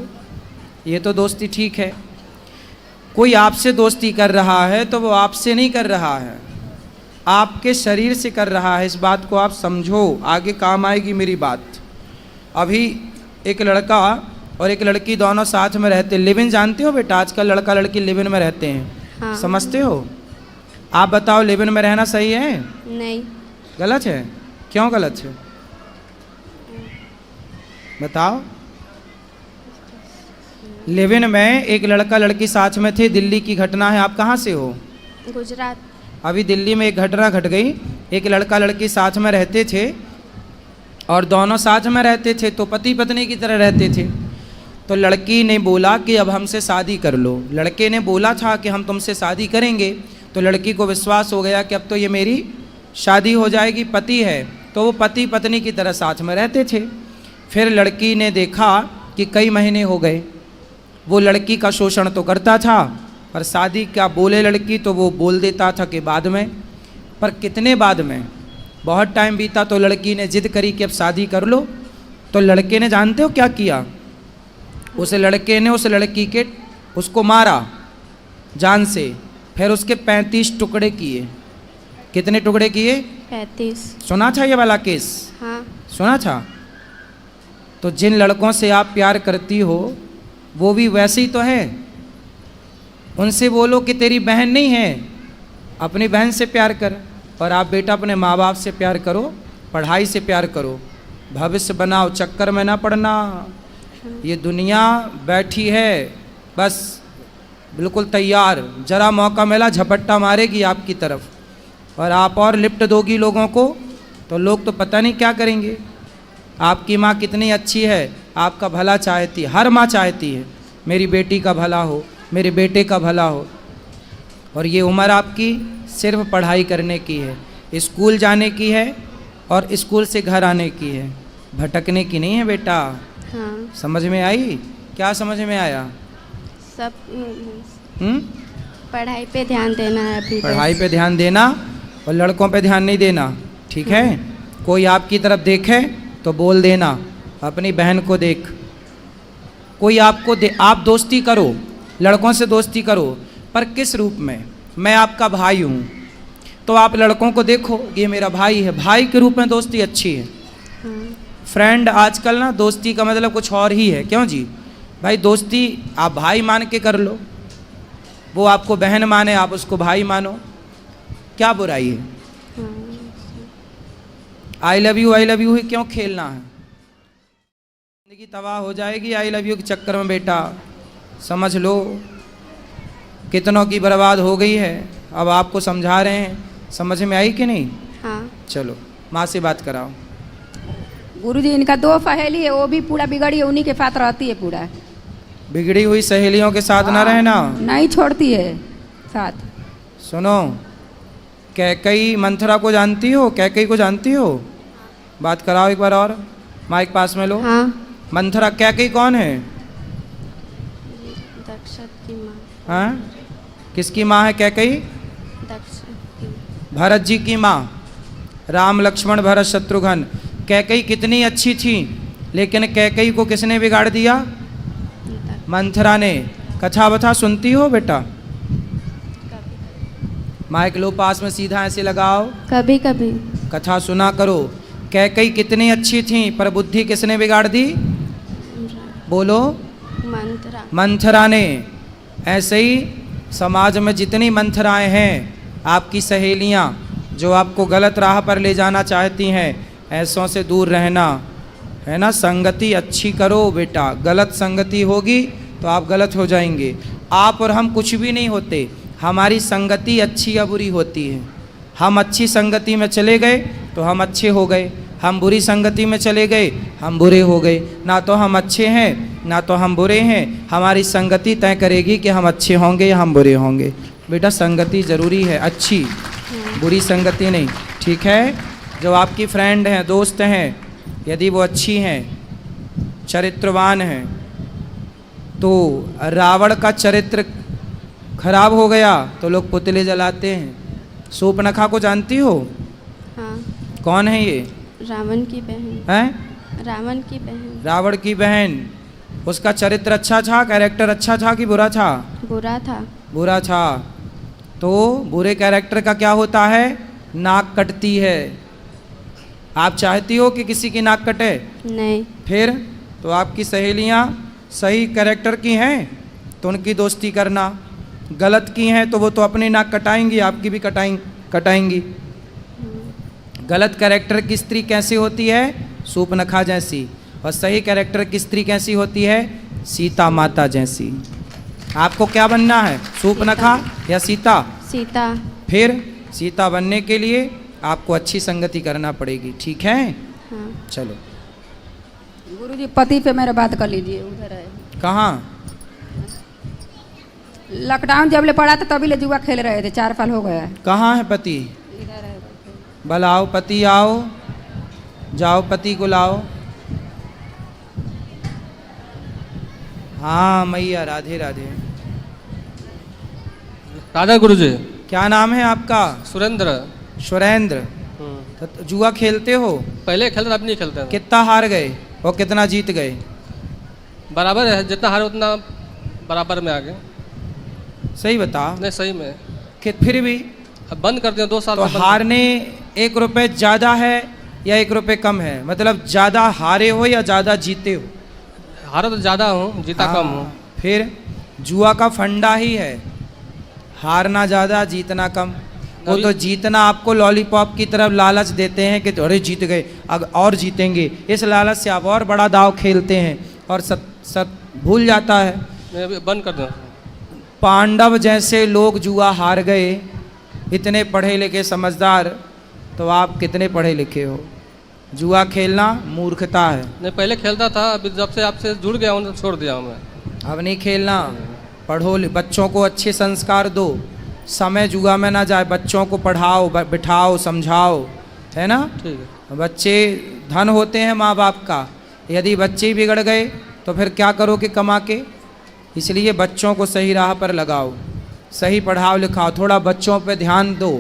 ये तो दोस्ती ठीक है। कोई आपसे दोस्ती कर रहा है तो वो आपसे नहीं कर रहा है, आपके शरीर से कर रहा है। इस बात को आप समझो, आगे काम आएगी मेरी बात। अभी एक लड़का और एक लड़की दोनों साथ में रहते, लिव इन जानते हो बेटा? आजकल लड़का लड़की लिव इन में रहते हैं। हाँ। समझते हो? आप बताओ, लिव इन में रहना सही है? नहीं। गलत है? क्यों गलत है बताओ? लिव इन में एक लड़का लड़की साथ में थे, दिल्ली की घटना है। आप कहाँ से हो? गुजरात। अभी दिल्ली में एक घटना घट गई। एक लड़का लड़की साथ में रहते थे और दोनों साथ में रहते थे तो पति पत्नी की तरह रहते थे। तो लड़की ने बोला कि अब हमसे शादी कर लो। लड़के ने बोला था कि हम तुमसे शादी करेंगे। तो लड़की को विश्वास हो गया कि अब तो ये मेरी शादी हो जाएगी, पति है। तो वो पति पत्नी की तरह साथ में रहते थे। फिर लड़की ने देखा कि कई महीने हो गए, वो लड़की का शोषण तो करता था, पर शादी क्या बोले लड़की तो वो बोल देता था कि बाद में। पर कितने बाद में? बहुत टाइम बीता तो लड़की ने जिद करी कि अब शादी कर लो। तो लड़के ने जानते हो क्या किया? उस लड़के ने उस लड़की के उसको मारा। जान से, फिर उसके 35 टुकड़े किए। कितने टुकड़े किए? 35। सुना था ये वाला केस? हाँ। सुना था। तो जिन लड़कों से आप प्यार करती हो वो भी वैसे ही तो है। उनसे बोलो कि तेरी बहन नहीं है, अपनी बहन से प्यार कर। और आप बेटा अपने माँ बाप से प्यार करो, पढ़ाई से प्यार करो, भविष्य बनाओ, चक्कर में ना पड़ना। ये दुनिया बैठी है बस बिल्कुल तैयार, जरा मौका मिला झपट्टा मारेगी आपकी तरफ, और आप और लिफ्ट दोगी लोगों को तो लोग तो पता नहीं क्या करेंगे। आपकी माँ कितनी अच्छी है, आपका भला चाहती है, हर माँ चाहती है मेरी बेटी का भला हो, मेरे बेटे का भला हो। और ये उम्र आपकी सिर्फ पढ़ाई करने की है, स्कूल जाने की है और स्कूल से घर आने की है, भटकने की नहीं है बेटा। हाँ। समझ में आई? क्या समझ में आया? सब हम्म? पढ़ाई पे ध्यान देना है अभी। पढ़ाई पे ध्यान देना और लड़कों पे ध्यान नहीं देना, ठीक है? कोई आपकी तरफ देखे तो बोल देना, अपनी बहन को देख। कोई आपको आप दोस्ती करो, लड़कों से दोस्ती करो, पर किस रूप में? मैं आपका भाई हूँ तो आप लड़कों को देखो ये मेरा भाई है, भाई के रूप में दोस्ती अच्छी है। फ्रेंड आजकल ना दोस्ती का मतलब कुछ और ही है। क्यों जी? भाई दोस्ती आप भाई मान के कर लो, वो आपको बहन माने, आप उसको भाई मानो, क्या बुराई है? आई लव यू ही क्यों खेलना है? जिंदगी तबाह हो जाएगी आई लव यू के चक्कर में बेटा, समझ लो। कितनों की बर्बाद हो गई है, अब आपको समझा रहे हैं, समझ में आई कि नहीं? हाँ। चलो माँ से बात कराओ। गुरुजी इनका 2 सहेली है, वो भी पूरा बिगड़ी है, उन्हीं के साथ रहती है पूरा। बिगड़ी हुई सहेलियों के साथ ना रहना, नहीं छोड़ती है साथ। सुनो, कैकई मंथरा को जानती हो? कैकई को जानती हो? बात कराओ एक बार और, माइक पास में लो। हाँ। मंथरा कैकई कौन है? दक्ष की माँ। हाँ, किसकी माँ है कैकई? दक्ष की। भरत जी की माँ, राम लक्ष्मण भरत शत्रुघ्न। कैकई कितनी अच्छी थी, लेकिन कैकई को किसने बिगाड़ दिया? मंथरा ने। कथा बथा सुनती हो बेटा? माइक लो पास में, सीधा ऐसे लगाओ। कभी कभी। कथा सुना करो। कैकई कितनी अच्छी थी, पर बुद्धि किसने बिगाड़ दी? बोलो। मंथरा। मंथरा ने। ऐसे ही समाज में जितनी मंथराएं हैं, आपकी सहेलियां जो आपको गलत राह पर ले जाना चाहती हैं, ऐसों से दूर रहना, है ना? संगति अच्छी करो बेटा, गलत संगति होगी तो आप गलत हो जाएंगे। आप और हम कुछ भी नहीं होते, हमारी संगति अच्छी या बुरी होती है। हम अच्छी संगति में चले गए तो हम अच्छे हो गए, हम बुरी संगति में चले गए हम बुरे हो गए। ना तो हम अच्छे हैं ना तो हम बुरे हैं, हमारी संगति तय करेगी कि हम अच्छे होंगे या हम बुरे होंगे। बेटा संगति ज़रूरी है, अच्छी, बुरी संगति नहीं, ठीक है? जो आपकी फ्रेंड हैं, दोस्त हैं, यदि वो अच्छी हैं, चरित्रवान हैं, तो रावण का चरित्र खराब हो गया तो लोग पुतले जलाते हैं। सूपनखा को जानती हो? हाँ। कौन है ये? रावण की बहन। हैं? रावण की बहन। रावण की बहन। उसका चरित्र अच्छा था, कैरेक्टर अच्छा था कि बुरा था? बुरा था। बुरा था। तो बुरे कैरेक्टर का क्या होता है? नाक कटती है। आप चाहती हो कि किसी की नाक कटे? नहीं। फिर तो आपकी सहेलियां सही कैरेक्टर की हैं तो उनकी दोस्ती करना, गलत की हैं तो वो तो अपनी नाक कटाएंगी, आपकी भी कटाएंगी। गलत कैरेक्टर की स्त्री कैसी होती है? सूपनखा जैसी। और सही कैरेक्टर की स्त्री कैसी होती है? सीता माता जैसी। आपको क्या बनना है, सूपनखा या सीता? सीता। फिर सीता बनने के लिए आपको अच्छी संगति करना पड़ेगी, ठीक है? हाँ। चलो। गुरुजी पति पे मेरा बात कर लीजिए, उधर है। कहाँ? लॉकडाउन जब ले पड़ा था तभी ले जुआ खेल रहे थे, 4 साल हो गया। कहाँ है पति? इधर है। बुलाओ पति, आओ, जाओ पति को लाओ। हाँ मैया, राधे राधे। राधा गुरुजी। क्या नाम है आपका? सुरेंद्र। सुरेंद्र। तो जुआ खेलते हो? पहले खेलते, अब नहीं खेलते। कितना हार गए और कितना जीत गए? बराबर है, जितना हारे उतना बराबर में आ गए। सही बता। नहीं सही में। कि फिर भी अब बंद कर दिया 2 साल तो से बंद। हारने 1 रुपए ज़्यादा है या 1 रुपए कम है? मतलब ज़्यादा हारे हो या ज़्यादा जीते हो? हारा तो ज़्यादा हूँ, जीता कम हूँ। फिर जुआ का फंडा ही है, हारना ज़्यादा जीतना कम। वो तो जीतना आपको लॉलीपॉप की तरफ लालच देते हैं कि अरे जीत गए अब और जीतेंगे, इस लालच से आप और बड़ा दाव खेलते हैं और सब भूल जाता है। मैं अभी बंद कर दूँ। पांडव जैसे लोग जुआ हार गए, इतने पढ़े लिखे समझदार, तो आप कितने पढ़े लिखे हो? जुआ खेलना मूर्खता है। नहीं पहले खेलता था, अभी जब से आपसे जुड़ गया हूँ तो छोड़ दिया हूँ मैं। अब नहीं खेलना, पढ़ो, बच्चों को अच्छे संस्कार दो, समय जुआ में ना जाए, बच्चों को पढ़ाओ, बिठाओ, समझाओ, है ना? ठीक है। बच्चे धन होते हैं माँ बाप का, यदि बच्चे बिगड़ गए तो फिर क्या करोगे कमा के? इसलिए बच्चों को सही राह पर लगाओ, सही पढ़ाओ लिखाओ, थोड़ा बच्चों पे ध्यान दो।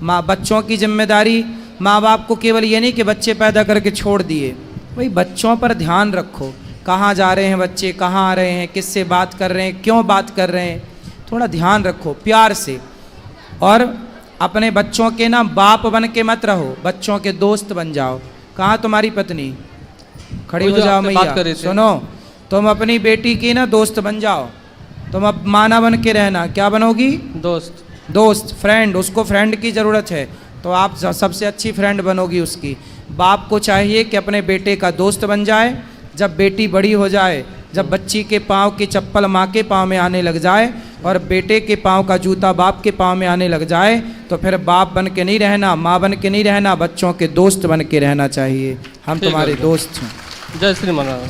बच्चों की जिम्मेदारी माँ बाप को केवल ये नहीं कि बच्चे पैदा करके छोड़ दिए, भाई बच्चों पर ध्यान रखो, कहाँ जा रहे हैं बच्चे, कहाँ आ रहे हैं, किससे बात कर रहे हैं, क्यों बात कर रहे हैं, थोड़ा ध्यान रखो प्यार से। और अपने बच्चों के ना बाप बन के मत रहो, बच्चों के दोस्त बन जाओ। कहाँ तुम्हारी पत्नी? खड़ी हो जाओ मैया, सुनो, तुम अपनी बेटी की ना दोस्त बन जाओ, तुम अब माना बन के रहना। क्या बनोगी? दोस्त, फ्रेंड। उसको फ्रेंड की ज़रूरत है तो आप सबसे अच्छी फ्रेंड बनोगी उसकी। बाप को चाहिए कि अपने बेटे का दोस्त बन जाए। जब बेटी बड़ी हो जाए, जब बच्ची के पाँव की चप्पल माँ के पाँव में आने लग जाए और बेटे के पाँव का जूता बाप के पाँव में आने लग जाए, तो फिर बाप बन के नहीं रहना, माँ बन के नहीं रहना, बच्चों के दोस्त बन के रहना चाहिए। हम तुम्हारे दोस्त हैं। जय श्री महाराज।